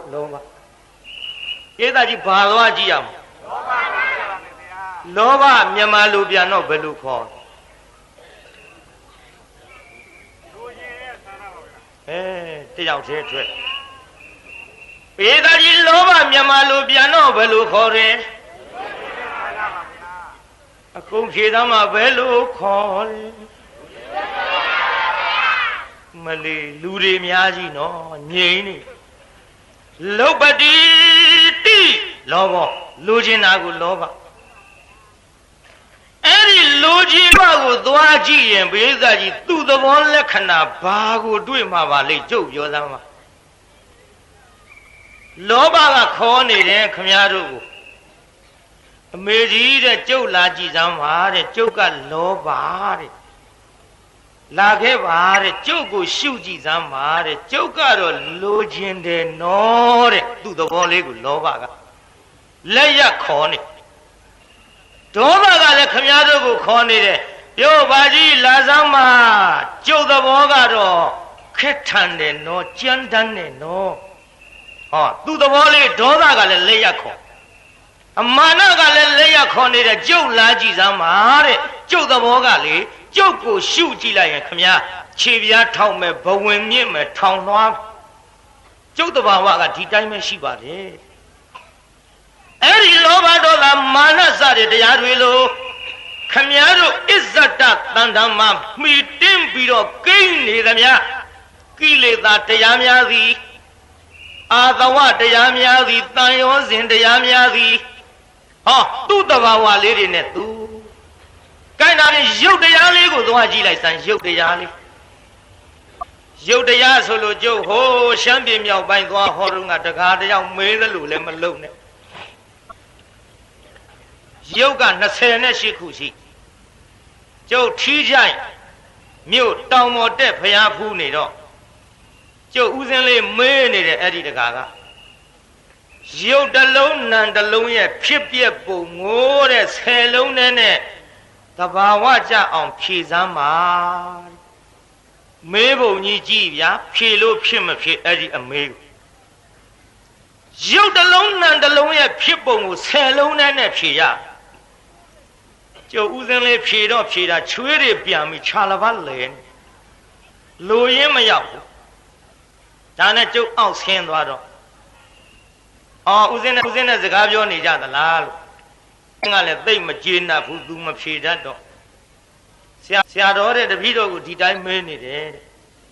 S1: ရိသတ်ကြီးဘာသွားကြည့်ရမလဲလောဘမြန်မာလူပြန်တော့ဘယ်လိုခေါ်တယောက်သေးထွက်ပရိသတ်ကြီးလောဘမြန်မာလူပြန်တော့ဘယ်လိုခေါ်တယ်အကုန်ဖြေသားမှာဘယ်လိုခေါ်လဲမလီလူတွေများကြီးနော်ငြိမ့်နေလောဘတိတိလောဘလူချင်းတာကိုလောဘအဲ့ဒီလူချင်းဘကိုသွားကြည့်ရင်ဘိသကြီးသူ့သဘောလက္ခဏာဘာကိုတွေ့မှာပါလေကြုတ်ပြောသားမှာလောဘကခေါ်နေတယ်ခမည်းတော်ကိုအမေကြီးတဲ့ကျုပ်လာကြည့်စမ်းပါတဲ့ကျုပ်ကလောဘတဲ့လာခဲ့ပါတဲ့ကျုပ်ကိုရှုကြည့်စမ်းပါတဲ့ကျုပ်ကတော့လိုချင်တယ်နော်တဲ့သူ့သဘောလေးကိုလောဘကလက်ရခေါ်နေဒေါသကလည်းခမည်းတော်ကိုခေါ်နေတယ်ပြောပါကြီးလာစမ်းပါကျုပ်သဘောကတော့ခက်ထန်တယ်နော်ကြမ်းတမ်းတယ်နော်ဟောသူ့သဘောလေးဒေါသကလည်းလက်ရခေါ်အမာနကလည်းလက်ရခေါ်နေတယ်ကျုပ်လာကြည့်စမ်းပါတဲ့ကျုပ်သဘောကလေကျုပ်ကိုရှုကြည့်လိုက်ရင်ခမည်းခြေပြားထောက်မဲ့ဘဝင်မြင့်မဲ့ထောင်လွှားကျုပ်တဘာဝကဒီတိုင်းပဲရှိပါတယ်အဲ့ဒီလောဘဒေါသမာနစတဲ့တရားတွေလို့ခမည်းတော်အစ္ဆတတန်တမမှီတင်းပြီးတော့ကိန်းနေသမျှကိလေသာတရားများသည်အာသဝတရားများသည်တန်ရောစဉ်တရားများသည်ဟောသူ့တဘာဝလေးတွေနဲ့သူကိုင်းတာပြင်ရုပ်တရားလေးကိုသွားကြည့်လိုက်စမ်းရုပ်တရားလေးရုပ်တရားဆိုလို့ကျုပ်ဟိုးရှမ်းပြည်မြောက်ပိုင်းသွားဟောတော့ငါတကားတယောက်မေးသလိုလည်းမလုံနဲ့ရုပ်က28ခုရှိကျုပ်ထီးချိုင်မြို့တောင်ပေါ်တက်ဖျားဖူးနေတော့ကျုပ်ဥစဉ်လေးမေးနေတယ်အဲ့ဒီတကားကရုပ်တစ်လုံးနံတစ်လုံးရဲ့ဖြစ်ပျက်ပုံငိုးတဲ့10လုံးနဲ့တဘာဝကြအောင်ဖြေစမ်းပါမေးပုံကြီးကြည့်ဗျာဖြေလို့ဖြစ်မဖြစ်အဲ့ဒီအမေးရုပ်တစ်လုံးနံတစ်လုံးရဲ့ဖြစ်ပုံကို10လုံးနဲ့ဖြေရကျုပ်ဥစဉ်လေးဖြေတော့ဖြေတာချွေးတွေပြန်ပြီးခြာလပတ်လဲ လိုရင်းမရောက်ဘူးဒါနဲ့ကျုပ်အောက်ဆင်းသွားတော့အော်ဦးစင်းနဲ့စကားပြောနေကြသလားလို့ငါလည်းသိမကျေနပ်ဘူးသူမဖြေတတ်တော့ဆရာတော်တဲ့တပည့်တော်ကိုဒီတိုင်းမေးနေတယ်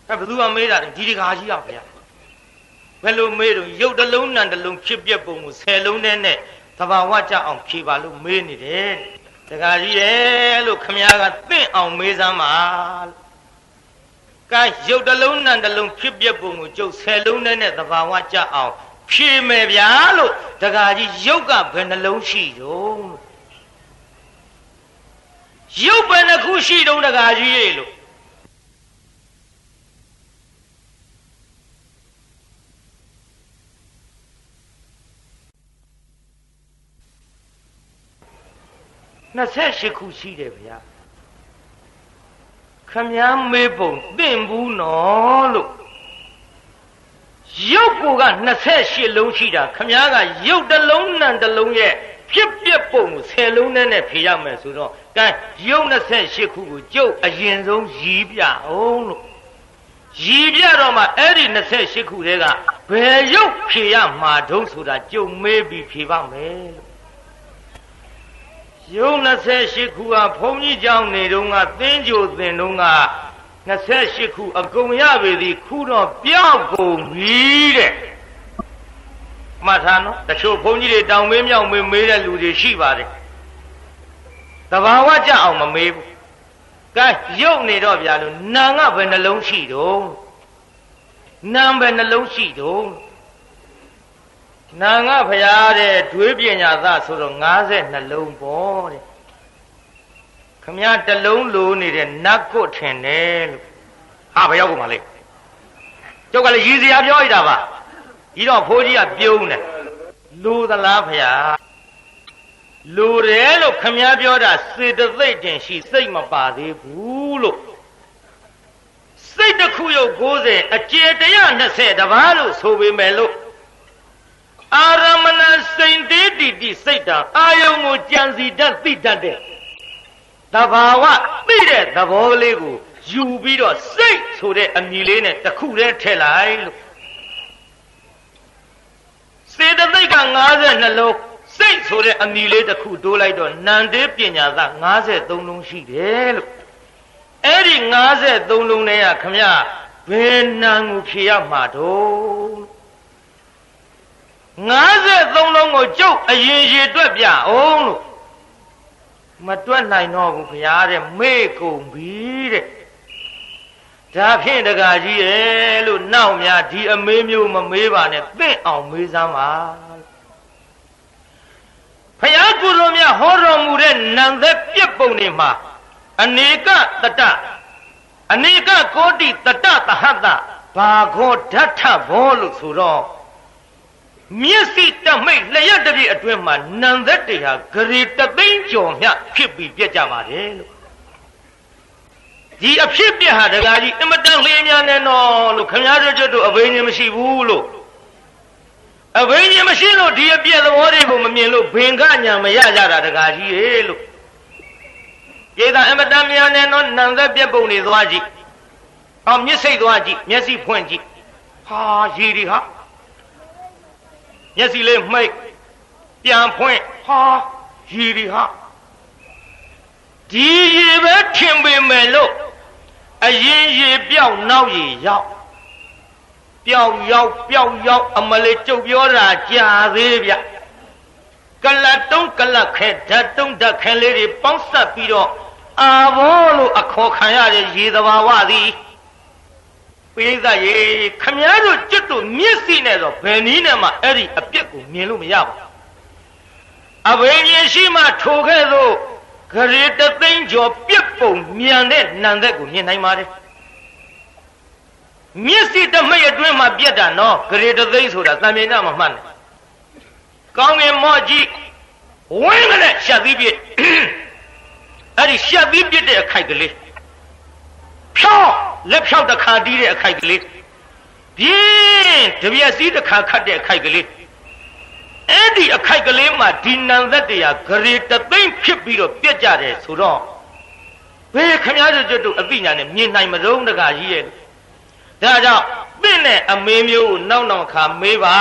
S1: ဘယ်သူကမေးတာလဲဒီတကားကြီးရောက်ဗျာဘယ်လိုမေးတော့ရုပ်တစ်လုံးနံတစ်လုံးဖြစ်ပြပုံကို10လုံးနဲ့သဘာဝကြအောင်ဖြေပါလို့မေးနေတယ်တကားကြီးရဲ့လို့ခမည်းကသင့်အောင်မေးစမ်းပါလို့ကဲရုပ်တစ်လုံးနံတစ်လုံးဖြစ်ပြပုံကိုကျုပ်10လုံးနဲ့သဘာဝကြအောင်ဖြေမယ်ဗျာလို့တကားကြီးရုပ်ကဘယ်နှလုံးရှိတော့ရုပ်ဘယ်နှခုရှိတော့တကားကြီးရဲ့လို့28ခုရှိတယ်ဗျာခမည်းမေးပုံသင့်ဘူးနော်လို့ရုပ်ကိုက28လုံးရှိတာခမည်းကရုပ်တစ်လုံးနံတစ်လုံးရဲ့ဖြစ်ပြပုံကို10လုံးနဲ့ဖြေရမယ်ဆိုတော့ကဲရုပ်28ခုကိုကျုပ်အရင်ဆုံးရည်ပြအောင်လို့ရည်ပြတော့မှအဲ့ဒီ28ခုတည်းကဘယ်ရုပ်ဖြေရမှာတုံးဆိုတာကျုပ်မေးပြီးဖြေပါမယ်လို့ရုပ်28ခုဟာဘုန်းကြီးကျောင်းနေတုန်းကသင်္ကြိုသင်တုန်းက28ခုအကုန်ရပေသည်ခုတော့ပြောက်ကုန်ပြီတဲ့မှတ်ထားနော်တချို့ဘုန်းကြီးတွေတောင်မေးမြောက်မေးတဲ့လူတွေရှိပါတယ်တဘာဝကြအောင်မမေးဘူးကဲရုပ်နေတော့ဗျာလို့နာငါဘယ်နှလုံးရှိတော့နာဘယ်နှလုံးရှိတော့နာငါဖရာတဲ့ဒွေးပညာသားဆိုတော့52လုံးပေါ့တဲ့ခမည်းတစ်လုံးလိုနေတဲ့နတ်ကွတ်ထင်တယ်လို့ဟာဘယ်ရောက်ကုန်ပါလဲကျုပ်ကလည်းရည်စရာပြောရတာပါဒီတော့ဖိုးကြီးကပြုံးတယ်လူသလားဖရာလူတယ်လို့ခမည်းပြောတာစေတသိက်တင်ရှိစိတ်မပါသေးဘူးလို့စိတ်တစ်ခုရုပ်90အကျေ120တပါးလို့ဆိုပေမဲ့လို့အာရမဏစိန်တေတိတိစိတ်တံအာယုံကိုကြံစီတတ်သိတတ်တဲ့သဘာဝသိတဲ့သဘောလေးကိုယူပြီးတော့စိတ်ဆိုတဲ့အမည်လေးနဲ့တစ်ခုတည်းထည့်လိုက်လို့စေတသိက်က52လုံးစိတ်ဆိုတဲ့အမည်လေးတစ်ခုတိုးလိုက်တော့နန္တေပညာသ53လုံးရှိတယ်လို့အဲ့ဒီ53လုံးနဲ့ကခမရဘယ်နံကိုဖြေရမှာတော့53လုံးကိုကျုပ်အရင်ရေတွက်ပြအောင်လို့မတွက်နိုင်တော့ဘူးခင်ဗျာတဲ့မေ့ကုန်ပြီတဲ့ဒါဖြင့်တကားကြီးရဲ့လို့နောက်များဒီအမေးမျိုးမမေးပါနဲ့သင့်အောင်မေးစမ်းပါဖယားကုတော်မြတ်ဟောတော်မူတဲ့နံသက်ပြက်ပုံတွေမှာအနေကတတအနေကကောတိတတသဟတဘာခောဓာထဘောလို့ဆိုတော့မျက်စိတမိတ်လျက်တပြည့်အတွင်းမှာနံသက်တွေဟာဂရေတသိန်းကျော်မြဖြစ်ပြီးပြက်ကြပါတယ်လို့ဒီအဖြစ်ပြက်ဟာတကားကြီးအမတန်လေးများနေတော့လို့ခင်ဗျားတို့ကျွတ်တို့အဘိညာဉ်မရှိဘူးလို့အဘိညာဉ်မရှိလို့ဒီအပြက်သဘောတွေကိုမမြင်လို့ဘင်္ဂညာမရကြတာတကားကြီးရေလို့ကျေသာအမတန်များနေတော့နံသက်ပြက်ပုံတွေသွားကြည့်ဟောမျက်စိသွားကြည့်မျက်စိဖွင့်ကြည့်ဟာရည်တွေဟာမျက်စိလေးမှိတ်ပြန်ဖွင့်ဟာရည်တွေဟာဒီရည်ပဲထင်ပေမဲ့လို့အရင်ရည်ပြောက်နောက်ရည်ရောက်ပျောက်ရောက်အမလေးကျုပ်ပြောတာကြာသေးဗျကလတ်တုံးကလတ်ခဲဓာတ်တုံးဓာတ်ခဲလေးတွေပေါင်းစပ်ပြီးတော့အာဘောလို့အခေါ်ခံရတဲ့ရေသဘာဝသည်ပိဋကရေခမည်းတော်ကျွတ်တို့မျက်စိနဲ့တော့ဘယ်နည်းနဲ့မှအဲ့ဒီအပြက်ကိုမြင်လို့မရပါဘူးအဘိညာဉ်ရှိမှထိုခဲ့သို့ဂရေတသိန်းကျော်ပြက်ပုံမြန်တဲ့နံသက်ကိုမြင်နိုင်ပါတယ်မျက်စိတမိတ်အတွင်းမှာပြက်တာနော်ဂရေတသိန်းဆိုတာသံမြင်တာမမှတ်နဲ့ကောင်းကင်မော့ကြီးဝင်းကလေးရှက်သီးပြစ်အဲ့ဒီရှက်သီးပြစ်တဲ့အခိုက်ကလေးဖြောင်းလက်ဖြောင်းတစ်ခါတီးတဲ့အခိုက်ကလေးပြင်းတပြက်စီးတစ်ခါခတ်တဲ့အခိုက်ကလေးအဲ့ဒီအခိုက်ကလေးမှာဒီနံသက်တရားဂရေတသိမ့်ဖြစ်ပြီးတော့ပြက်ကြတယ်ဆိုတော့ဘယ်ခမည်းတော်ကျွတ်တို့အသိဉာဏ်နဲ့မြင်နိုင်မလို့တကားကြီးရဲ့ ဒါကြောင့်သင့်နဲ့အမေမျိုးကိုနောက်ခါမေးပါ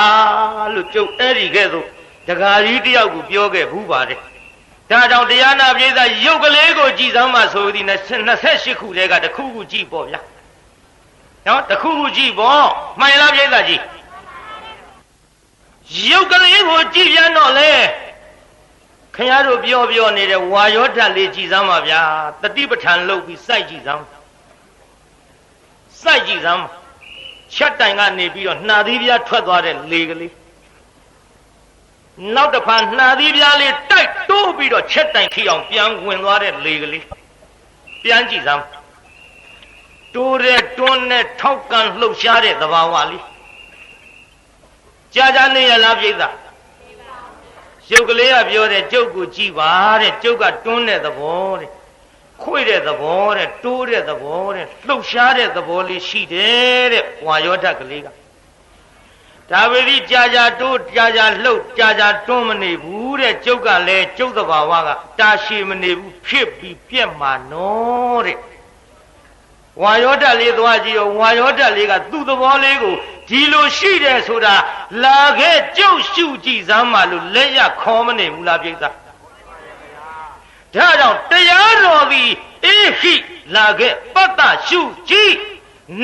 S1: လို့ကျုပ်အဲ့ဒီကဲ့သို့ဒကာကြီးတယောက်ကိုပြောခဲ့ဘူးပါတယ်ဒါကြောင့်တရားနာပြေးသားရုပ်ကလေးကိုကြည်စမ်းမှဆိုသည်28ခုတည်းကတစ်ခုခုကြည့်ပေါ့ဗျာနော်တစ်ခုခုကြည့်ပေါ့မှန်လားပြေးသားကြီးရုပ်ကလေးကိုကြည့်ပြန်တော့လေခင်ဗျားတို့ပြောနေတဲ့ဝါယောဓာတ်လေးကြည်စမ်းပါဗျာတတိပဋ္ဌာန်လုပ်ပြီးစိုက်ကြည့်စမ်းချက်တိုင်ကနေပြီးတော့နှာသီးပြားထွက်သွားတဲ့လေကလေးနောက်တစ်ဖန်နှာသီးပြားလေးတိုက်တိုးပြီးတော့ချက်တိုင်ထိအောင်ပြန်ဝင်သွားတဲ့လေကလေးပြန်ကြည့်စမ်းတိုးတဲ့တွန်းနဲ့ထောက်ကန်လှုပ်ရှားတဲ့သဘာဝလေးကြာနေရလားပြိဿရုပ်ကလေးကပြောတဲ့ကျုပ်ကိုကြည့်ပါတဲ့ကျုပ်ကတွန်းတဲ့သဘောတဲ့ခွေတဲ့သဘောတဲ့တိုးတဲ့သဘောတဲ့လှုပ်ရှားတဲ့သဘောလေးရှိတယ်တဲ့ဝါယောဓာတ်ကလေးကဒါပေမဲ့ကြာတိုးကြာလှုပ်ကြာတွန်းမနေဘူးတဲ့ကျုပ်ကလည်းကျုပ်သဘာဝကတာရှည်မနေဘူးဖြစ်ပြီးပြက်မှာနော်တဲ့ဝါယောဓာတ်လေးသွားကြည့်ရောဝါယောဓာတ်လေးကသူ့သဘောလေးကိုဒီလိုရှိတယ်ဆိုတာလာခဲ့ကျုပ်ရှုကြည့်စမ်းပါလို့လက်ရခေါ်မနေဘူးလားပြိဿဒါကြောင့်တရားတော်သည်အေဟိလာခဲ့ပတ္တရှုကြည့်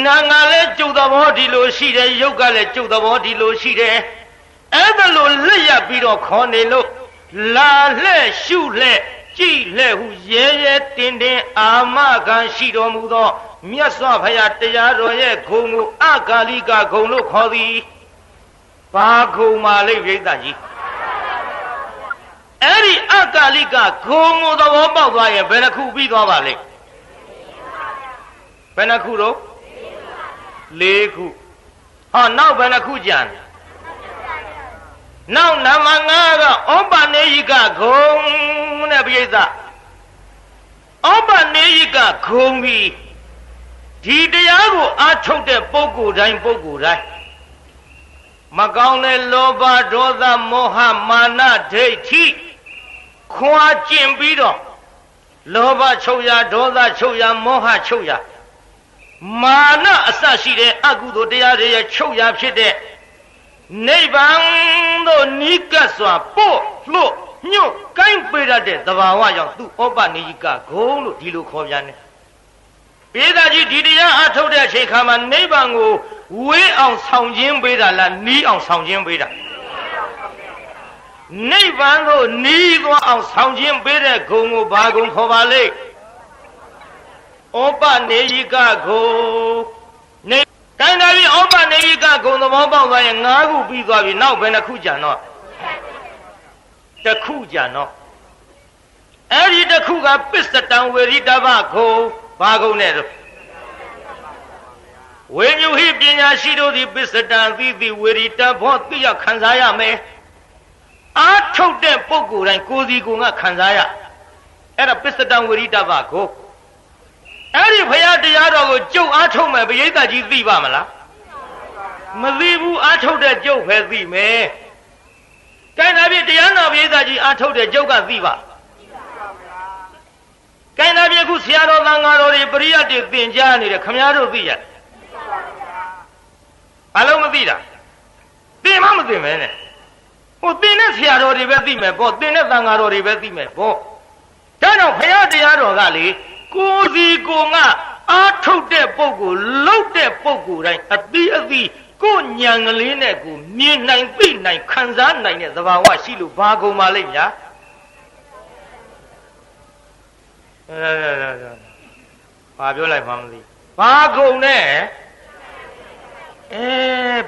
S1: နာငါလည်းကျုပ်သဘောဒီလိုရှိတယ်ယုတ်ကလည်းကျုပ်သဘောဒီလိုရှိတယ်အဲ့ဒါလိုလက်ရပြီးတော့ခေါ်နေလို့လာလှဲ့ရှုလှဲ့ကြည့်လှဲ့ဟုရဲတင်းအာမခံရှိတော်မူသောမြတ်စွာဘုရားတရားတော်ရဲ့ဂုဏ်ကိုအကာလိကဂုဏ်လို့ခေါ်သည်ဘာဂုဏ်ပါလိမ့်ပြိဿကြီးအဲ့ဒီအကာလိကဂုဏ်ကိုသဘောပေါက်သွားရင်ဘယ်နှခုပြီးသွားပါလိမ့်ဘယ်နှခုတော့4ခုဟောနောက်ဘယ်နှခုကြံနောက်နံပါတ်5ကဩပနေယိကဂုံနဲ့ပြိဿဩပနေယိကဂုံပြီးဒီတရားကိုအားထုတ်တဲ့ပုဂ္ဂိုလ်တိုင်းမကောင်းတဲ့လောဘဒေါသမောဟမာနဒိဋ္ဌိခွာကျင်ပြီးတော့လောဘချုပ်ရာဒေါသချုပ်ရာမောဟချုပ်ရာမာနအစရှိတဲ့အကုသိုလ်တရားတွေရဲ့ချုပ်ရာဖြစ်တဲ့နိဗ္ဗာန်သို့နီးကပ်စွာပို့လို့ညွတ်ကိုင်းပေးတတ်တဲ့သဘာဝကြောင့်သူဩပနိယိကဂုံလို့ဒီလိုခေါ်ပြန်တယ်ပိဿကြီးဒီတရားအထုတ်တဲ့အချိန်ခါမှာနိဗ္ဗာန်ကိုဝေးအောင်ဆောင်ခြင်းပေးတာလားနီးအောင်ဆောင်ခြင်းပေးတာနိဗ္ဗာန်ကိုနီးသွားအောင်ဆောင်ခြင်းပေးတဲ့ဂုံကိုဘာဂုံခေါ်ပါလိမ့်ဩပနေယိကဂုံနေတိုင်းသာပြီးဩပနေယိကဂုံသဘောပေါက်သွားရင်5ခုပြီးသွားပြီနောက်ဘယ်နှခုကြံတော့တစ်ခုကြံတော့အဲ့ဒီတစ်ခုကပစ္စတံဝေရိတဗဂုံဘာဂုံနဲ့တော့ဝေညုဟိပညာရှိတို့သည်ပစ္စတံသိဝေရိတဘောသိရခံစားရမယ်အာထုတ်တဲ့ပုဂ္ဂိုလ်တိုင်းကိုယ်စီကိုယ်ကခံစားရအဲ့ဒါပစ္စတံဝေရိတဗဂုံအဲ့ဒီဘုရားတရားတော်ကိုကျုပ်အားထုတ်မယ်ပရိသတ်ကြီးသိပါမလားမသိဘူးအားထုတ်တဲ့ကျုပ်ပဲသိမယ်။ကိုင်းနာပြတရားနာပရိသတ်ကြီးအားထုတ်တဲ့ကျုပ်ကသိပါကိုင်းနာပြခုဆရာတော်သံဃာတော်တွေပရိယတ်တွေသင်ကြားနေတယ်ခမည်းတော်သိရဘာလို့မသိတာသင်မှမသိမဲနဲ့ဟိုသင်တဲ့ဆရာတော်တွေပဲသိမယ်ပေါ့သင်တဲ့သံဃာတော်တွေပဲသိမယ်ပေါ့ဒါကြောင့်ဘုရားတရားတော်ကလေကိုယ်စီကိုယ်ကအားထုတ်တဲ့ပုဂ္ဂိုလ်လှုပ်တဲ့ပုဂ္ဂိုလ်တိုင်းအသီးကိုဉာဏ်ကလေးနဲ့ကိုမြင်နိုင်သိနိုင်ခံစားနိုင်တဲ့သဘာဝရှိလို့ဘာကုန်ပါလိမ့်များဘာပြောလိုက်မှမသိဘာကုန်နဲ့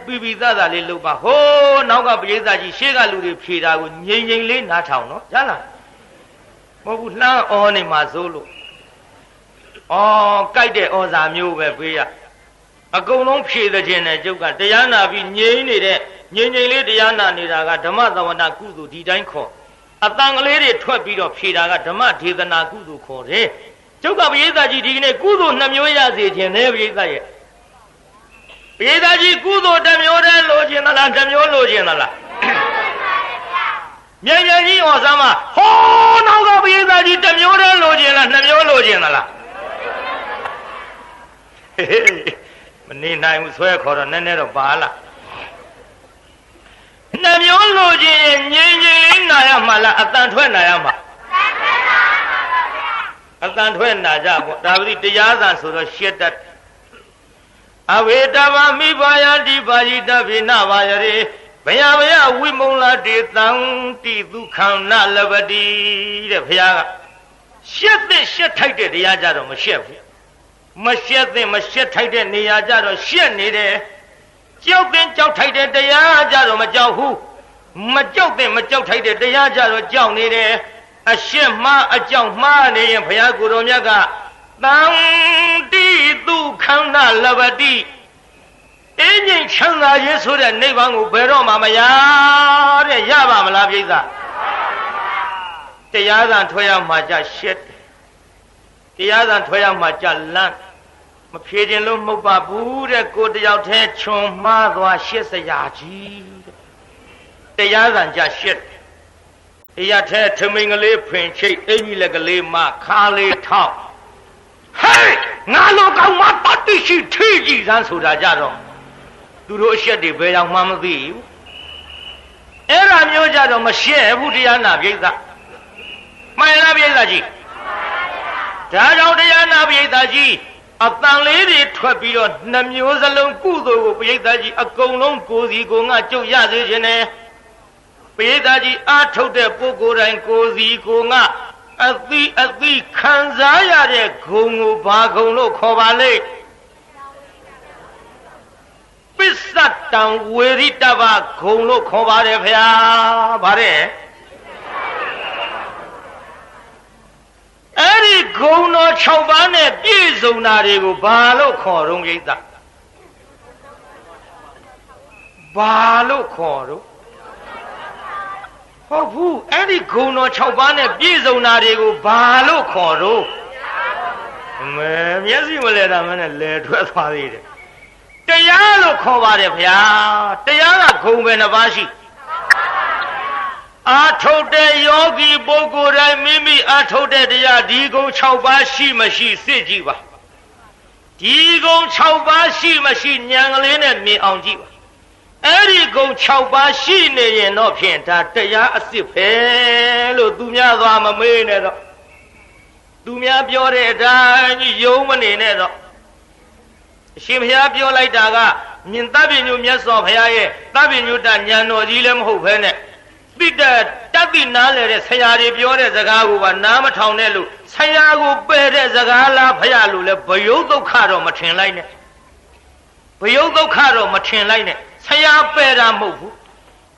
S1: ပြပြသားသားလေးလှုပ်ပါဟိုးနောက်ကပရိသတ်ကြီးရှေ့ကလူတွေဖြေတာကိုငြိမ်ငြိမ်လေးနားထောင်နော်ကြားလားမဟုတ်ဘူးလှမ်းအော်နေမှာစိုးလို့ကြိုက်တဲ့ဩဇာမျိုးပဲပေးရအကုန်လုံးဖြေတဲ့ခြင်းနဲ့ကျုပ်ကတရားနာပြီးငြိမ်နေတဲ့ငြိမ်ငြိမ်လေးတရားနာနေတာကဓမ္မသဝနာကုသိုလ်ဒီတိုင်းခေါ်အတန်ကလေးတွေထွက်ပြီးတော့ဖြေတာကဓမ္မဒေသနာကုသိုလ်ခေါ်တယ်ကျုပ်ကပရိသတ်ကြီးဒီကနေ့ကုသိုလ်2မျိုးရစေခြင်းနဲ့ပရိသတ်ရဲ့ပရိသတ်ကြီးကုသိုလ်1မျိုးတည်းလိုချင်သလား2မျိုးလိုချင်သလားမြန်မြန်ကြီးဩဇာမဟောနောက်ကပရိသတ်ကြီး1မျိုးတည်းလိုချင်လား2မျိုးလိုချင်သလား မနေနိုင်ဘူးဆွဲခေါ်တော့နည်းနည်းတော့ပါလားနှမျိုးလို့ချင်းငြိမ်ငြိမ်လေးနာရမှာလားအတန်ထွက်နာရမှာအတန်ထွက်နာကြပေါ့ဒါပတိတရားစာဆိုတော့ရှက်တတ်အဝေတဘာမိဘာယတိပါဠိတဗေနဘာယရေဘယဘယဝိမုံလာတေတံတိဒုက္ခနလပတိတဲ့ဘုရားကရှက်တဲ့ရှက်ထိုက်တဲ့တရားကြတော့မရှက်ဘူးမရှက်တဲ့မရှက်ထိုက်တဲ့နေရာကြတော့ရှက်နေတယ်ကြောက်တဲ့ကြောက်ထိုက်တဲ့တရားကြတော့မကြောက်ဘူးမကြောက်တဲ့မကြောက်ထိုက်တဲ့တရားကြတော့ကြောက်နေတယ်အရှက်မှားအကြောက်မှားနေရင်ဘုရားကိုယ်တော်မြတ်ကတံတိဒုက္ခနလပတိအင်းငိမ့်ချမ်းသာရေးဆိုတဲ့နိဗ္ဗာန်ကိုဘယ်တော့မှမရတဲ့ရပါမလားပြိဿတရားသာထွက်ရမှာကြရှက်တရားသာထွက်ရမှာကြလန့်မဖြေခြင်းလို့မဟုတ်ပါဘူးတဲ့ကိုတယောက်တည်းခြုံမှားသွားရှက်စရာကြီးတရားသာကြရှက်အရာထဲထမိန်ကလေးဖင်ချိတ်အင်ကြီးလက်ကလေးမှခါလေးထောက်ဟဲ့ငါလိုကောင်မတတိရှိထိကြည့်စမ်းဆိုတာကြတော့သူတို့အရှက်တွေဘယ်ရောက်မှမသိဘူးအဲ့ဒါမျိုးကြတော့မရှက်ဘူးတရားနာပြိဿမှန်လားပြိဿကြီးဒါကြောင့်တရားနာပြိဿကြီးအတန်လေးတွေထွက်ပြီးတော့နှမျိုးစလုံးကုသိုလ်ကိုပြိဿကြီးအကုန်လုံးကိုယ်စီကိုငါကြုတ်ရစေခြင်းနဲ့ပြိဿကြီးအားထုတ်တဲ့ပုဂ္ဂိုလ်တိုင်းကိုယ်စီကိုငါအသိခံစားရတဲ့ဂုဏ်ကိုဘာဂုဏ်လို့ခေါ်ပါလိမ့်ပစ္စတံဝေရိတဗဂုံလို့ခေါ်ပါတယ်ဗျာဗါတဲ့အဲ့ဒီဂုံတော်6ပါးနဲ့ပြည့်စုံတာတွေကိုဘာလို့ခေါ်တော့ကိစ္စဘာလို့ခေါ်တော့ဟုတ်ဘူးအဲ့ဒီဂုံတော်6ပါးနဲ့ပြည့်စုံတာတွေကိုဘာလို့ခေါ်တော့မျက်စိမလဲတာမနဲ့လဲထွက်သွားသေးတယ်တရားလို့ခေါ်ပါတယ်ဗျာတရားကဂုံပဲနှပါးရှိအာထုတ်တဲ့ယောဂီပုဂ္ဂိုလ်တိုင်းမိမိအာထုတ်တဲ့တရားဒီဂုံ6ပါးရှိမရှိစစ်ကြည့်ပါဒီဂုံ6ပါးရှိမရှိဉာဏ်ကလေးနဲ့မြင်အောင်ကြည့်ပါအဲ့ဒီဂုံ6ပါးရှိနေရင်တော့ဖြင့်ဒါတရားအစစ်ပဲလို့သူများသွားမမေးနဲ့တော့သူများပြောတဲ့အတိုင်းယုံမနေနဲ့တော့အရှင်ဘုရားပြောလိုက်တာကမြင်တပ်ပညုမြတ်စွာဘုရားရဲ့တပ်ပညုတဉာဏ်တော်ကြီးလည်းမဟုတ်ဘဲနဲ့တိတတတိနားလေတဲ့ဆရာတွေပြောတဲ့စကားကိုပါနားမထောင်နဲ့လို့ဆရာကိုပယ်တဲ့စကားလားဘုရားလို့လဲဘယုတ်ဒုက္ခတော့မထင်လိုက်နဲ့ဘယုတ်ဒုက္ခတော့မထင်လိုက်နဲ့ဆရာပယ်တာမဟုတ်ဘူး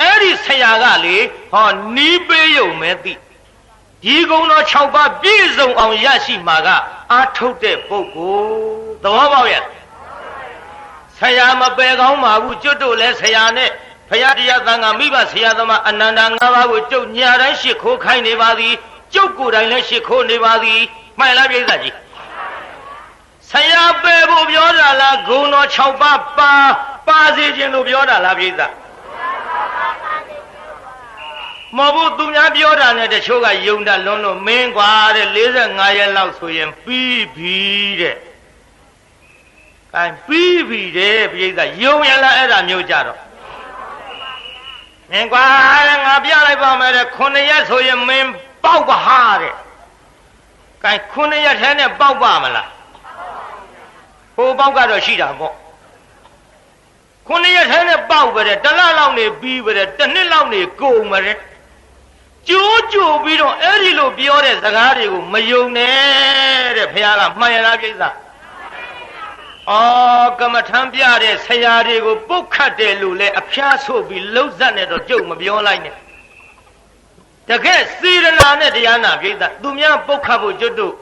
S1: အဲ့ဒီဆရာကလေဟောနီးပေးယုံမဲ့သိဒီကုံတော်6ပါးပြည့်စုံအောင်ရရှိမှာကအာထုတ်တဲ့ပုဂ္ဂိုလ်သဘောပေါက်ရဲ့ဆရာမပယ်ကောင်းပါဘူးကျွတ်တို့လဲဆရာနဲ့ဘုရားတရားသံဃာမိဘဆရာသမားအနန္တ၅ပါးကိုကျုပ်ညာတိုင်းရှ िख ိုးခိုင်းနေပါသည်ကျုပ်ကိုယ်တိုင်လည်းရှ िख ိုးနေပါသည်မှန်လားပြိဿကြီးဆရာပယ်ဖို့ပြောတာလားဂုဏ်တော်6ပါးပါစေခြင်းလို့ပြောတာလားပြိဿမဟုတ်ဘူးသူများပြောတာနဲ့တချို့ကယုံတာလွန်းလို့မင်းကွာတဲ့45ရက်လောက်ဆိုရင်ပြီးပြီတဲ့ပြီးပြီတဲ့ပြိဿယုံရလားအဲ့ဒါမျိုးကြတော့မင်းကွာငါပြလိုက်ပါမယ်တဲ့9ရက်ဆိုရင်မင်းပေါက်ပါဟာတဲ့9ရက်ထဲနဲ့ပေါက်ပါမလားဟိုပေါက်ကတော့ရှိတာပေါ့9ရက်ထဲနဲ့ပေါက်ပဲတဲ့တစ်လလောက်နေပြီးပဲတဲ့တစ်နှစ်လောက်နေကုန်ပဲတဲ့ကြိုးကြိုပြီးတော့အဲ့ဒီလိုပြောတဲ့စကားတွေကိုမယုံနဲ့တဲ့ဘုရားကမှန်ရလားပြိဿကမ္မထမ်းပြတဲ့ဆရာတွေကိုပုတ်ခတ်တယ်လို့လဲအဖျားဆိုပြီးလှုပ်ဇက်နဲ့တော့ကြုံမပြောလိုက်နဲ့တကယ်စေရနာနဲ့တရားနာပြိဿသူများပုတ်ခတ်ဖို့ကျွတ်တို့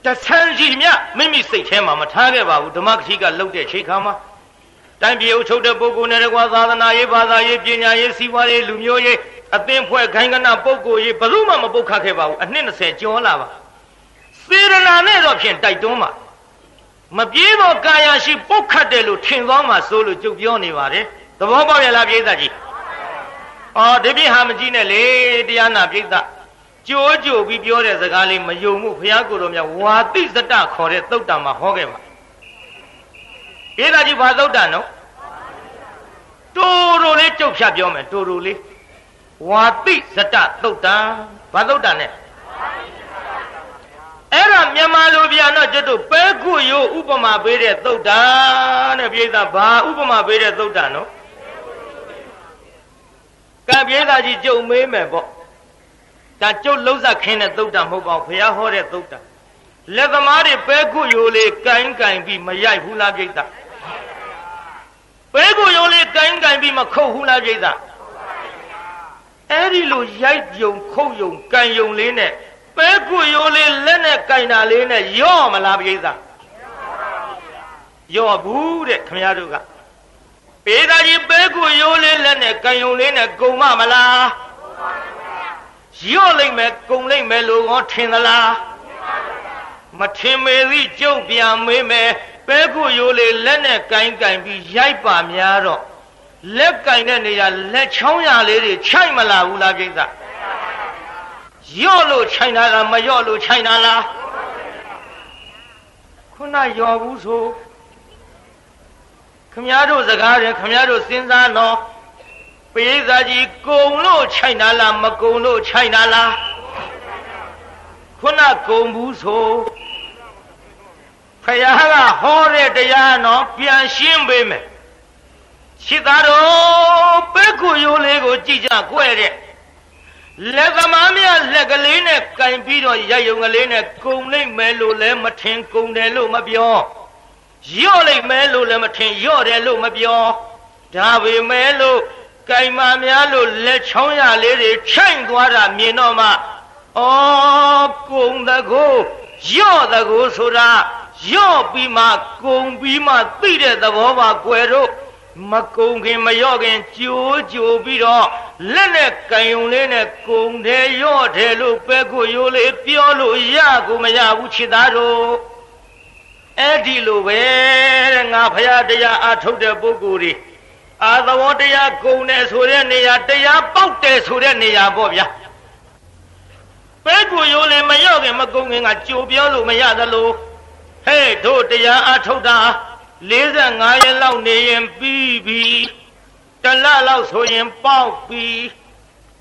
S1: တဆန်းရှိမြမိမိစိတ်ထဲမှာမထားခဲ့ပါဘူးဓမ္မကတိကလှုပ်တဲ့ချိန်ခါမှာတိုင်းပြည်အုပ်ချုပ်တဲ့ပုဂ္ဂိုလ်နဲ့တကွာသာသနာရေးဘာသာရေးပညာရေးစီးပွားရေးလူမျိုးရေးအသင်းဖွဲ့ခိုင်ကနပုဂ္ဂိုလ်ရေးဘယ်သူမှမပုတ်ခတ်ခဲ့ပါဘူးအနှစ်20ကျော်လာပါစေရနာနဲ့တော့ဖြင့်တိုက်တွန်းပါမပြေးတော့ကာယရှိပုတ်ခတ်တယ်လို့ထင်သွားမှဆိုလို့ကြုတ်ပြောနေပါတယ်သဘောပေါက်ရလားပြိဿကြီးဒီပြဟာမကြီးနဲ့လေတရားနာပြိဿကြိုးကြိုပြီးပြောတဲ့စကားလေးမယုံမှုဘုရားကိုယ်တော်မြတ်ဝါတိစတခေါ်တဲ့သုတ်တံမှာဟောခဲ့ပါပြ ပြေသာကြီးဘာသုတ်တန်နော်တူလေးကြုတ်ဖြတ်ပြောမယ်တူလေးဝါတိဇတသုတ်တန်ဘာသုတ်တန်နဲ့အဲ့ဒါမြန်မာလိုပြန်တော့ကျွတ်တို့ပဲခုရိုးဥပမာပေးတဲ့သုတ်တန်တဲ့ပြေသာဘာဥပမာပေးတဲ့သုတ်တန်နော်ကံပြေသာကြီးကြုံမေးမယ်ပေါ့ဒါကျုပ်လုံးဆက်ခင်းတဲ့သုတ်တံမဟုတ်ပါဘူးဘုရားဟောတဲ့သုတ်တံလက်သမားတွေပဲခုရိုးလေးကိုင်းပြီးမရိုက်ဘူးလားပြိတ္တာပဲခုရိုးလေးကိုင်းပြီးမခုတ်ဘူးလားပြိတ္တာအဲ့ဒီလိုရိုက်ယုံခုတ်ယုံကိုင်းယုံလေးနဲ့ပဲခုရိုးလေးလက်နဲ့ကိုင်းတာလေးနဲ့ရော့မလားပြိတ္တာရော့ဘူးတဲ့ခင်ဗျားတို့ကပေသာကြီးပဲခုရိုးလေးလက်နဲ့ကိုင်းယုံလေးနဲ့ကုံမလားရော့လိုက်မယ်ကုံလိုက်မယ်လို့ဟောထင်သလားမထင်မေသည်ကျုပ်ပြန်မေးမယ်ပဲခုရိုးလေးလက်နဲ့ကိုင်းပြီးရိုက်ပါများတော့လက်ကိုင်းတဲ့နေရာလက်ချောင်းရလေးတွေခြိုက်မလာဘူးလားကိစ္စရော့လို့ခြိုက်တာလားမရော့လို့ခြိုက်တာလားခုနရော်ဘူးဆိုခမည်းတော်စကားရင်ခမည်းတော်စဉ်းစားတော့ပိဿာကြီးကုံလို့ခြိုက်တာလားမကုံလို့ခြိုက်တာလားခုနကုံဘူးဆိုဖယားကဟောတဲ့တရားနော်ပြန်ရှင်းပေးမယ်ရှိသားတော်ပဲခုရိုးလေးကိုကြည့်ကြကွဲ့တဲ့လက်သမားများလက်ကလေးနဲ့ကင်ပြီးတော့ရယုံကလေးနဲ့ကုံလိုက်မယ်လို့လည်းမထင်ကုံတယ်လို့မပြောရော့လိုက်မယ်လို့လည်းမထင်ရော့တယ်လို့မပြောဒါပေမဲ့လို့ကင်မများလို့လက်ချောင်းရလေးတွေချိုင်သွားတာမြင်တော့မှဩကုံတကိုရော့တကိုဆိုတာရော့ပြီးမှကုံပြီးမှသိတဲ့သဘောပါကွယ်တို့မကုံခင်မရော့ခင်ကြိုးပြီးတော့လက်နဲ့ကင်ယုံလေးနဲ့ကုံတယ်ရော့တယ်လို့ပဲခုရိုးလေးပြောလို့ရကိုမရဘူးချစ်သားတို့အဲ့ဒီလိုပဲတဲ့ငါဖရာတရားအထုတ်တဲ့ပုဂ္ဂိုလ်တွေအာသဝတရားကုံတယ်ဆိုတဲ့နေရာတရားပေါက်တယ်ဆိုတဲ့နေရာပေါ့ဗျာပဲခုရိုးလေးမရော့ခင်မကုံခင်ကကြိုပြောလို့မရသလိုဟဲ့တို့တရားအထုတ်တာ45ရက်လောက်နေရင်ပြီးပြီတလလောက်ဆိုရင်ပေါက်ပြီ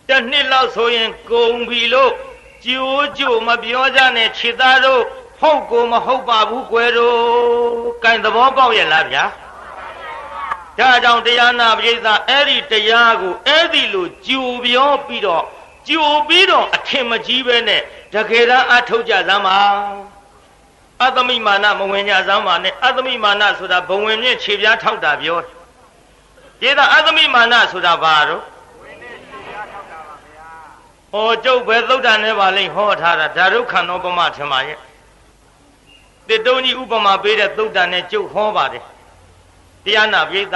S1: တစ်နှစ်လောက်ဆိုရင်ကုန်ပြီလို့ကြိုးမပြောကြနဲ့ခြေသားတို့ဟုတ်ကိုမဟုတ်ပါဘူးကွယ်တို့ကံသဘောပေါက်ရဲ့လားဗျာဒါကြောင့်တရားနာပရိသတ်အဲ့ဒီတရားကိုအဲ့ဒီလိုကြိုပြောပြီးတော့အထင်မကြီးပဲနဲ့တကယ်တမ်းအထုတ်ကြစမ်းပါအသမိမာနမဝင်ကြစမ်းပါနဲ့အသမိမာနဆိုတာဘဝင်မြင့်ခြေပြားထောက်တာပြောတယ်ဒါအသမိမာနဆိုတာဘာတော့ဟောကျုပ်ပဲသုတ်တန်နဲ့ပါလိမ့်ဟောထားတာဒါရုခန္ဓောပမထင်ပါရဲ့တိတုံးကြီးဥပမာပေးတဲ့သုတ်တန်နဲ့ကျုပ်ဟောပါတယ်တရားနာပိဋက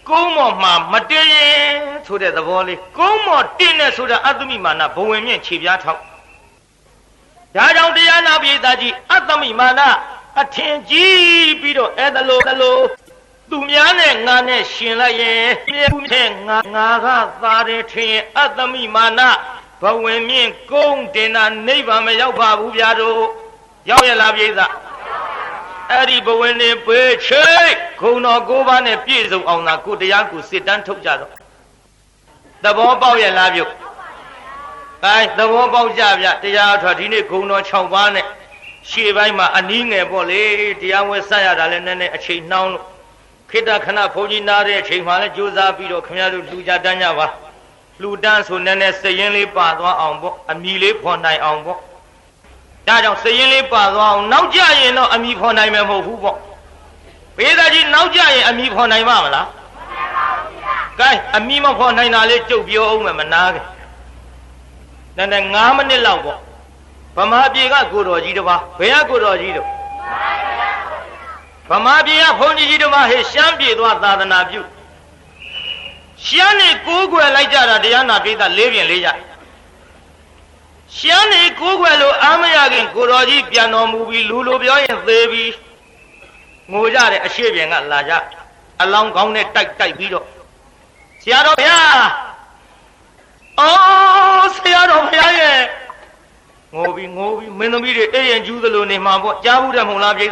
S1: ကုန်းမော်မှာမတင်းရင်ဆိုတဲ့သဘောလေးကုန်းမော်တင်းနေဆိုတဲ့အသမိမာနဘဝင်မြင့်ခြေပြားထောက်ဒါကြောင့်တရားနာပိဋကကြီးအသမိမာနအထင်ကြီးပြီးတော့အဲ့ဒါလိုသူများနဲ့ငါနဲ့ရှင်လိုက်ရင်သူနဲ့ငါကသာတယ်ထင်အသမိမာနဘဝင်မြင့်ကုန်းတင်တာနိဗ္ဗာန်မရောက်ပါဘူးဗျာတို့ရောက်ရလားပိဋကအဲ့ဒီဘဝင်နေပေချိတ်ခုံတော်9ပါးနဲ့ပြည့်စုံအောင်သာကိုတရားကိုစစ်တမ်းထုတ်ကြတော့သဘောပေါက်ရလားပြုတ်အဲသဘောပေါက်ကြဗျတရားအထွတ်ဒီနေ့ခုံတော်6ပါးနဲ့ရှေ့ပိုင်းမှာအနည်းငယ်ပေါ့လေတရားဝဲဆက်ရတာလဲနည်းနည်းအချိန်နှောင်းလို့ခိတ္တခဏဘုန်းကြီးနားတဲ့အချိန်မှလည်းကြိုးစားပြီးတော့ခင်ဗျားတို့လူကြတန်းကြပါလူတန်းဆိုနည်းနည်းစည်ရင်လေးပါသွားအောင်ပေါ့အမိလေးဖော်နိုင်အောင်ပေါ့ဒါကြောင့်စည်ရင်လေးပါသွားအောင်နောက်ကြရင်တော့အမိဖော်နိုင်မယ်မဟုတ်ဘူးပေါ့ဘေးသားကြီးနောက်ကြရင်အမိဖော်နိုင်မှာမလားကဲအမိမဖော်နိုင်တာလေးကြုတ်ပြောအောင်မယ်မနာခင်နည်းနည်း9မိနစ်လောက်ပေါ့ဗမာပြည်ကကိုတော်ကြီးတစ်ပါးဘယ်ကကိုတော်ကြီးတို့ဗမာပြည်ကဘုန်းကြီးတစ်ပါးဟဲ့ရှမ်းပြည်သွားသာသနာပြုရှမ်းနေကိုးကွယ်လိုက်ကြတာတရားနာပိဋက၄ပြင်၄ကြရှမ်းနေကိုးကွယ်လို့အာမရခင်ကိုတော်ကြီးပြန်တော်မူပြီးလူလိုပြောရင်သေးပြီးငိုကြတယ်အရှိပြင်ကလာကြအလောင်းကောင်းနဲ့တိုက်ပြီးတော့ဆရာတော်ဘုရားအော်ဆရာတော်ဘုရားရဲ့ငိုပြီးမင်းသမီးတွေအေးရင်ကျူးသလိုနေမှာပေါ့ကြားဘူးတယ်မဟုတ်လားပြိဿ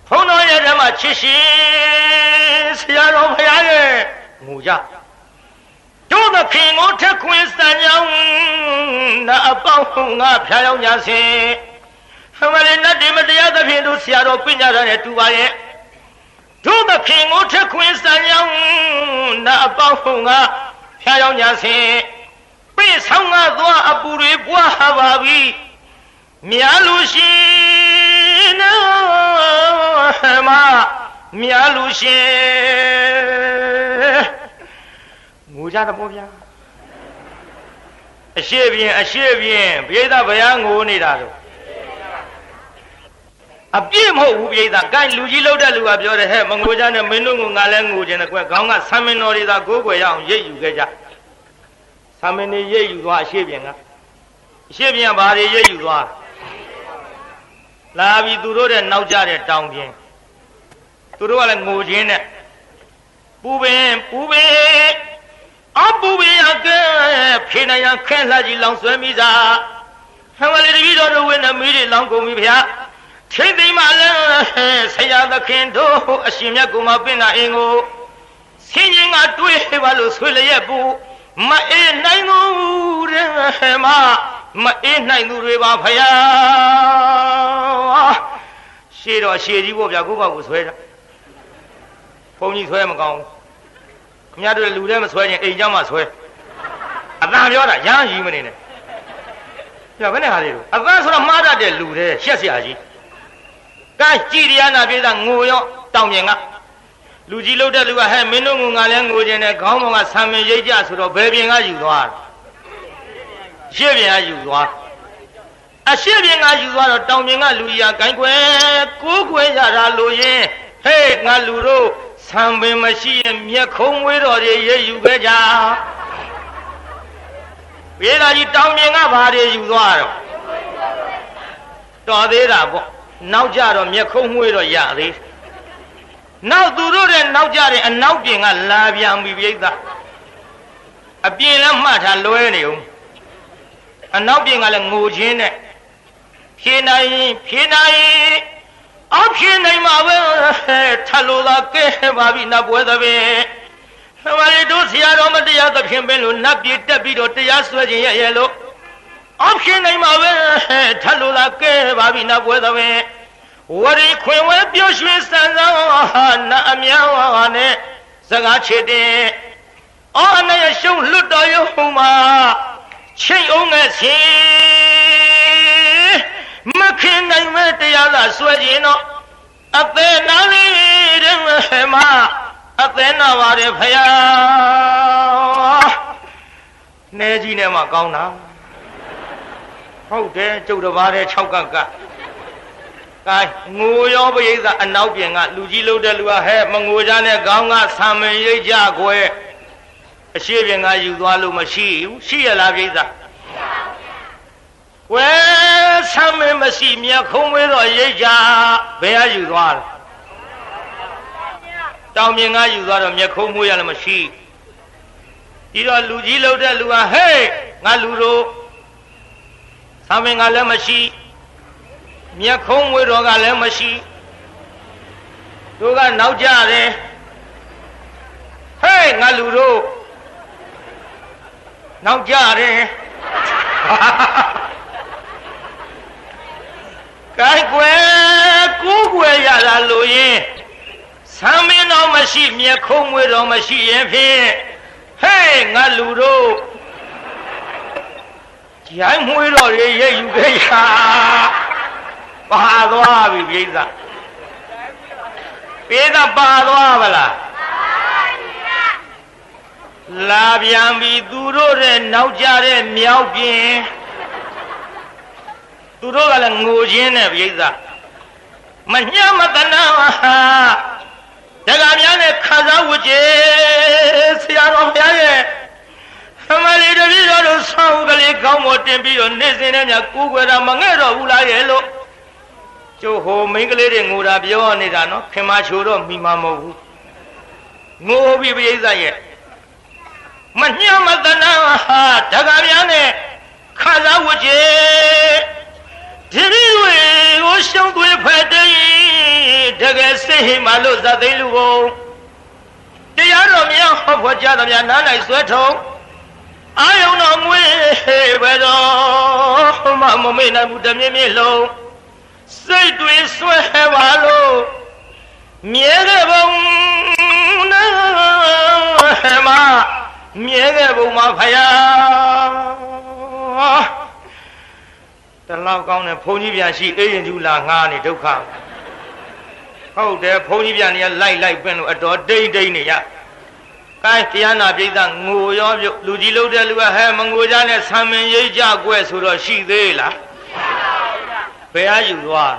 S1: ဘုန်းတော်ရဲ့ဓ ချစ်ရှင်ဆရာတော်ဘုရားရဲ့ငိုကြတို့သခင်ကိုထက်ခွင်စံကြောင်းနာအပေါင်းငါဖျားရောက်ညာစင်ဟမလေးနတ်ဒီမတရားသဖြင့်တို့ဆရာတော်ပြညာတာနဲ့တူပါရဲ့တို့သခင်ကိုထက်ခွင်စံကြောင်းနာအပေါင်းငါဖျားရောက်ညာစင်ပြည့်ဆောင်ငါသွားအပူတွေပွားပါပြီမြားလူရှင်နော်မမြားလူရှင်ငိုကြတော့ပေါ့ဗျာအရှိပြင်ပြိဿဘုရားငိုနေတာတော့အပြည့်မဟုတ်ဘူးပြိဿကိုင်းလူကြီးလှုပ်တဲ့လူကပြောတယ်ဟဲ့မငိုကြနဲ့မင်းတို့ကငါလည်းငိုခြင်းနဲ့ကွခေါင်းကဆံမင်းတော်တွေသာကိုးကွယ်ရအောင်ရိပ်ယူခဲ့ကြဆံမင်းတွေရိပ်ယူသွားအရှိပြင်ကအရှိပြင်ကဘာတွေရိပ်ယူသွားလာပြီသူတို့တဲ့နောက်ကြတဲ့တောင်ပြင်သူတို့ကလည်းငိုခြင်းနဲ့ပူပင်အပူပင်ရကဲဖေးနိုင်ရခဲလှကြီးလောင်ဆွဲမိစားဟမလေးတပည့်တော်တို့ဝင်းနဲ့မီးတွေလောင်ကုန်ပြီဗျာထိတ်သိမ်းမှလည်းဆရာသခင်တို့အရှင်မြတ်ကိုမပင်နာအင်းကိုဆင်းရင်ကတွေးပါလို့ဆွေလျက်ပူမအေးနိုင်ဘူးတဲ့မအေးနိုင်သူတွေပါဖယားရှေ့တော့ရှေ့ကြီးပေါ့ဗျာကိုယ့်ဘာကိုဆွဲတာဘုန်းကြီးဆွဲမကောင်းခင်ဗျားတို့လူလည်းမဆွဲရင်အိမ်เจ้าမှဆွဲအသာပြောတာရမ်းယူမနေနဲ့ပြဘယ်နဲ့ဟာလေးတို့အသာဆိုတော့မှားတတ်တဲ့လူတဲ့ရှက်เสียကြီးကဲကြည်တရားနာပြေးတာငိုရောတောင်မြင်ကလူကြီးလှုပ်တဲ့လူကဟဲ့မင်းတို့ငါလည်းငိုခြင်းနဲ့ခေါင်းပေါ်ကဆံမင်ရိပ်ကြဆိုတော့ဘယ်ပြင်ကယူသွားရှေ့ပြင်ကယူသွားအရှေ့ပြင်ကယူသွားတော့တောင်ပြင်ကလူကြီးကဂိုင်းခွဲကိုးခွဲရတာလို့ရင်ဟေးငါလူတို့ဆံပင်မရှိရင်မျက်ခုံးဝေးတော်တွေရေယူခဲ့ကြပြေးလာကြီးတောင်ပြင်ကဘာတွေယူသွားတော့တော်သေးတာပေါ့နောက်ကြတော့မျက်ခုံးဝေးတော်ရသေးနောက်သူတို့တဲ့နောက်ကြတဲ့အနောက်ပြင်ကလာပြန်ပြီပြိဿအပြင်လည်းမှတ်ထားလွဲနေဦးအနောက်ပြင်ကလည်းငိုခြင်းနဲ့ဖြေနိုင်အဖြစ်နိုင်မှာပဲထလို့သာကဲပါပြီနတ်ပွဲသဘင်ဟမလေးတို့ဆရာတော်မတရားသဖြင့်ပင်လို့နတ်ပြည်တက်ပြီးတော့တရားဆွဲခြင်းရဲ့လို့အဖြစ်နိုင်မှာပဲထလို့သာကဲပါပြီနတ်ပွဲသဘင်ဝရီခွင်ဝဲပြောရွှင်စံစမ်းနတ်အများဝါနဲ့စကားချစ်တဲ့အော်နဲ့ရှုံးလွတ်တော်ရုံမှာချိန်အောင်ငယ်ချင်းမခင်နိုင်မဲ့တရားသာဆွဲခြင်းတော့အသေးနာလေးတဲ့မှာအသေးနာပါတယ်ဖယားနေကြီးနဲ့မှကောင်းတာဟုတ်တယ်ကျုပ်တစ်ပါးတဲ့6ကကကိုင်းငိုရောပရိသအနောက်ပြင်ကလူကြီးလှုပ်တဲ့လူကဟဲ့မငိုကြနဲ့ခေါင်းကဆံမင်ရိပ်ကြခွဲအရှိပြင်ကယူသွားလို့မရှိဘူးရှိရလားပရိသဝဲဆမ်းမင်းမရှိမြတ်ခုံးဝေးတော့ရိတ်ကြဘယ်ကယူသွားလဲတောင်မြင်ကယူသွားတော့မြတ်ခုံးမွေးရလည်းမရှိဒီတော့လူကြီးလှုပ်တဲ့လူကဟေးငါလူတို့ဆမ်းမင်းကလည်းမရှိမြတ်ခုံးဝေးတော့ကလည်းမရှိတို့ကနောက်ကြတယ်ဟေးငါလူတို့နောက်ကြတယ်ကိုင်းကွယ်ကိုးကွယ်ရတာလို့ရင်ဆံမင်းတော်မရှိမြက်ခုံးမွေးတော်မရှိရင်ဖြင့်ဟေးငါလူတို့ရိုင်းမွေးတော်ရေရိပ်ယူခဲ့ရပါသွားပြီပြိဿပါသွားဗလားလာပြန်ပြီသူတို့တဲ့နောက်ကြတဲ့မြောက်ပြင်သူတို့ကလည်းငိုခြင်းနဲ့ပြိဿမညှမတနာတက္ကများနဲ့ခါစားဝကြဆရာတော်ဘုရားရဲ့အမလေးတပည့်တော်တို့ဆောင်းကလေးကောင်းမတင်ပြီးတော့နေစဉ်နဲ့ညကူးခွေတာမငဲ့တော့ဘူးလားရဲ့လို့ကျိုးဟိုမိန်းကလေးတွေငိုတာပြောနေတာနော်ခင်မချိုတော့မိမမဟုတ်ဘူးငိုပြီးပြိဿရဲ့မညှမတနာတက္ကများနဲ့ခါစားဝကြဒီလိုကိုရှုံးသွေးဖက်တဲ့တ ကယ်စိတ်ဟိမလို့ဇတ်သိလူကိုတရားတော်များဟောဖို့ကြတော်များနား၌ဆွဲထုံအာယုံတော်မွေးပဲတော်မမေ့နိုင်ဘူးတမြင့်မြင့်လုံးစိတ်တွေဆွဲပါလို့မြဲတဲ့ဘုံနဲ့မမြဲတဲ့ဘုံမှာဖယားတလောက်ကောင်းတဲ့ဘုန်းကြီးပြန်ရှိအေးရင်ကျူလာငါနေဒုက္ခဟုတ်တယ်ဘုန်းကြီးပြန်နေလိုက်ပင်းလို့အတော်တိတ်နေရကိုင်းတရားနာပိဋကငိုရောပြုလူကြီးလုံးတဲ့လူကဟဲမငိုကြနဲ့ဆံမင်ရိပ်ကြကွဲဆိုတော့ရှိသေးလားဘယ်အားယူသွား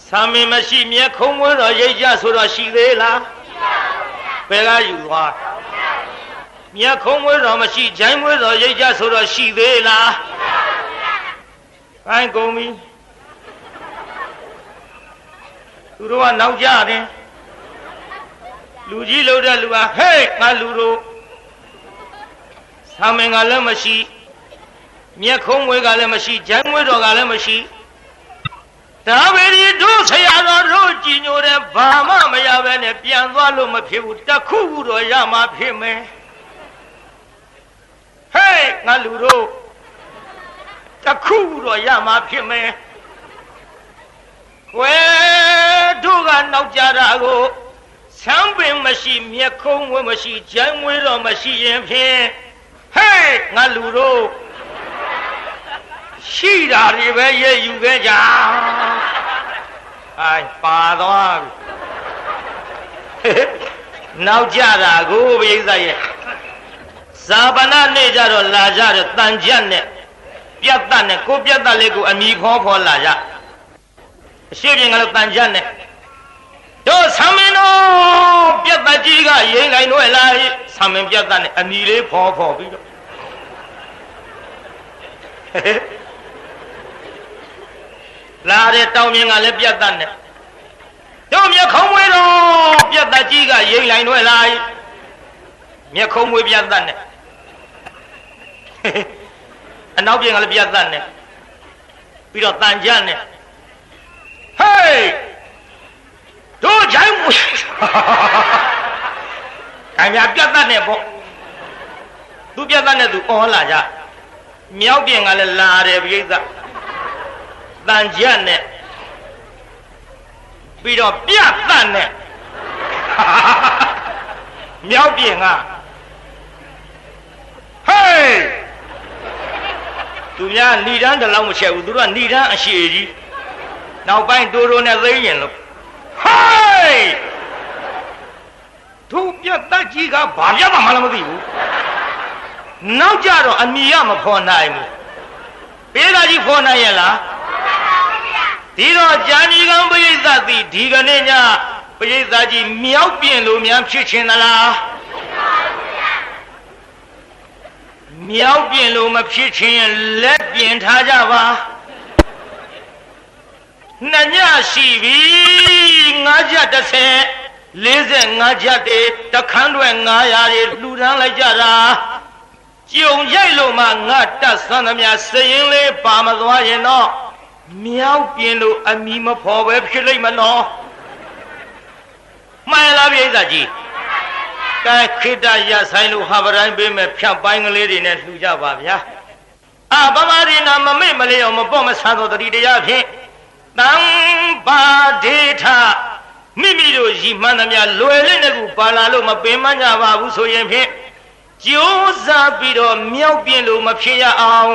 S1: ဆံမင်မရှိမြဲခုံးမွေးတော့ရိပ်ကြဆိုတော့ရှိသေးလားဘယ်အားယူသွားမြဲခုံးမွေးတော့မရှိဂျိုင်းမွေးတော့ရိပ်ကြဆိုတော့ရှိသေးလားကိုင်းကုန်ပြီသူတို့ကနောက်ကြတယ်လူကြီးလို့တဲ့လူကဟဲ့ငါလူတို့ဆာမင်ကလည်းမရှိမြက်ခုံးမွေးကလည်းမရှိဂျိုင်းမွေးတော်ကလည်းမရှိဒါပေဒီတို့ဆရာတော်တို့ကြည်ညိုတယ်ဘာမှမရဘဲနဲ့ပြန်သွားလို့မဖြစ်ဘူးတခုခုတော့ရမှာဖြစ်မယ်ဟဲ့ငါလူတို့တခုခုတော့ရမှာဖြစ်မယ်ွယ်တို့ကနောက်ကြတာကိုဆမ်းပင်မရှိမြက်ခုံးဝဲမရှိဂျမ်းဝဲတော့မရှိရင်ဖြင့်ဟဲ့ငါလူတို့ရှိတာတွေပဲရဲ့ယူခဲ့ကြအိုင်ပါသွားနောက်ကြတာကိုပိဿရဲ့ဇာပနာနေကြတော့လာကြတော့တန်ကြက်နဲ့ပြတ်တတ်နဲ့ကိုပြတ်တတ်လေးကိုအမိဖောလာကြအရှိပြင်ကလည်းတန်ကြက်နဲ့တို့ဆံမင်းတို့ပြတ်တတ်ကြီးကရိမ့်တိုင်းတော့လာဆံမင်းပြတ်တတ်နဲ့အမိလေးဖောပြီးတော့လာတဲ့တောင်မြင်ကလည်းပြတ်တတ်နဲ့တို့မြက်ခုံးမွေးတော့ပြတ်တတ်ကြီးကရိမ့်တိုင်းတော့လာမြက်ခုံးမွေးပြတ်တတ်နဲ့အနောက်ပြင်ကလည်းပြတ်တတ်နဲ့ပြီးတော့တန်ကြက်နဲ့ဟေးတို့ဂျိုင်းမွေးခင်ဗျာပြတ်တတ်နဲ့ပေါ့သူပြတ်တတ်နဲ့သူအော်လာကြမြောက်ပြင်ကလည်းလာတယ်ပြိဿတန်ကြက်နဲ့ပြီးတော့ပြတ်တတ်နဲ့မြောက်ပြင်ကဟေးသူများဏိဒန်းတလောက်မချက်ဘူးသူတို့ကဏိဒန်းအရှိကြီးနောက်ပိုင်းတိုးတိုးနဲ့သိရင်လို့ဟေးသူပြတ်တတ်ကြီးကဘာပြတ်မှမလားမသိဘူးနောက်ကြတော့အမိရမဖော်နိုင်ဘူးပေးတာကြီးဖော်နိုင်ရဲ့လားဒီတော့ကြာဏီကံပရိသတ်သည်ဒီကနေ့ညပရိသတ်ကြီးမြောက်ပြင်လို့များဖြစ်ခြင်းသလားမြောက်ပြင်လို့မဖြစ်ခြင်းလက်ပြင်ထားကြပါနှစ်ညရှိပြီ9ချက်30 45ချက်တွေတခန်းတွေ900တွေလှူဒန်းလိုက်ကြတာကြုံရိုက်လို့မှငါတတ်ဆန်းသမျှစရင်လေးပါမသွားရင်တော့မြောက်ပြင်လို့အမိမဖော်ပဲဖြစ်လိမ့်မနော်မှန်လားပြိဿကြီးကဲခိတရဆိုင်လို့ဟာပတိုင်းပေးမဲ့ဖြတ်ပိုင်းကလေးတွေနဲ့လှူကြပါဗျာဗမာရီနာမမေ့မလေးအောင်မပေါ့မဆန်းသောတတိတရားဖြင့်တံပါဒေထမိမိတို့ရည်မှန်းသမျှလွယ်လေးနဲ့ကူပါလာလို့မပင်မညပါဘူးဆိုရင်ဖြင့်ကြိုးစားပြီးတော့မြောက်ပြင်လို့မဖြစ်ရအောင်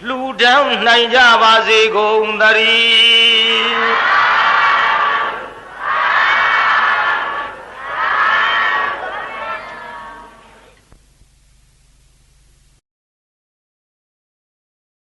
S1: လှူဒန်းနိုင်ကြပါစေကုန်သတည်း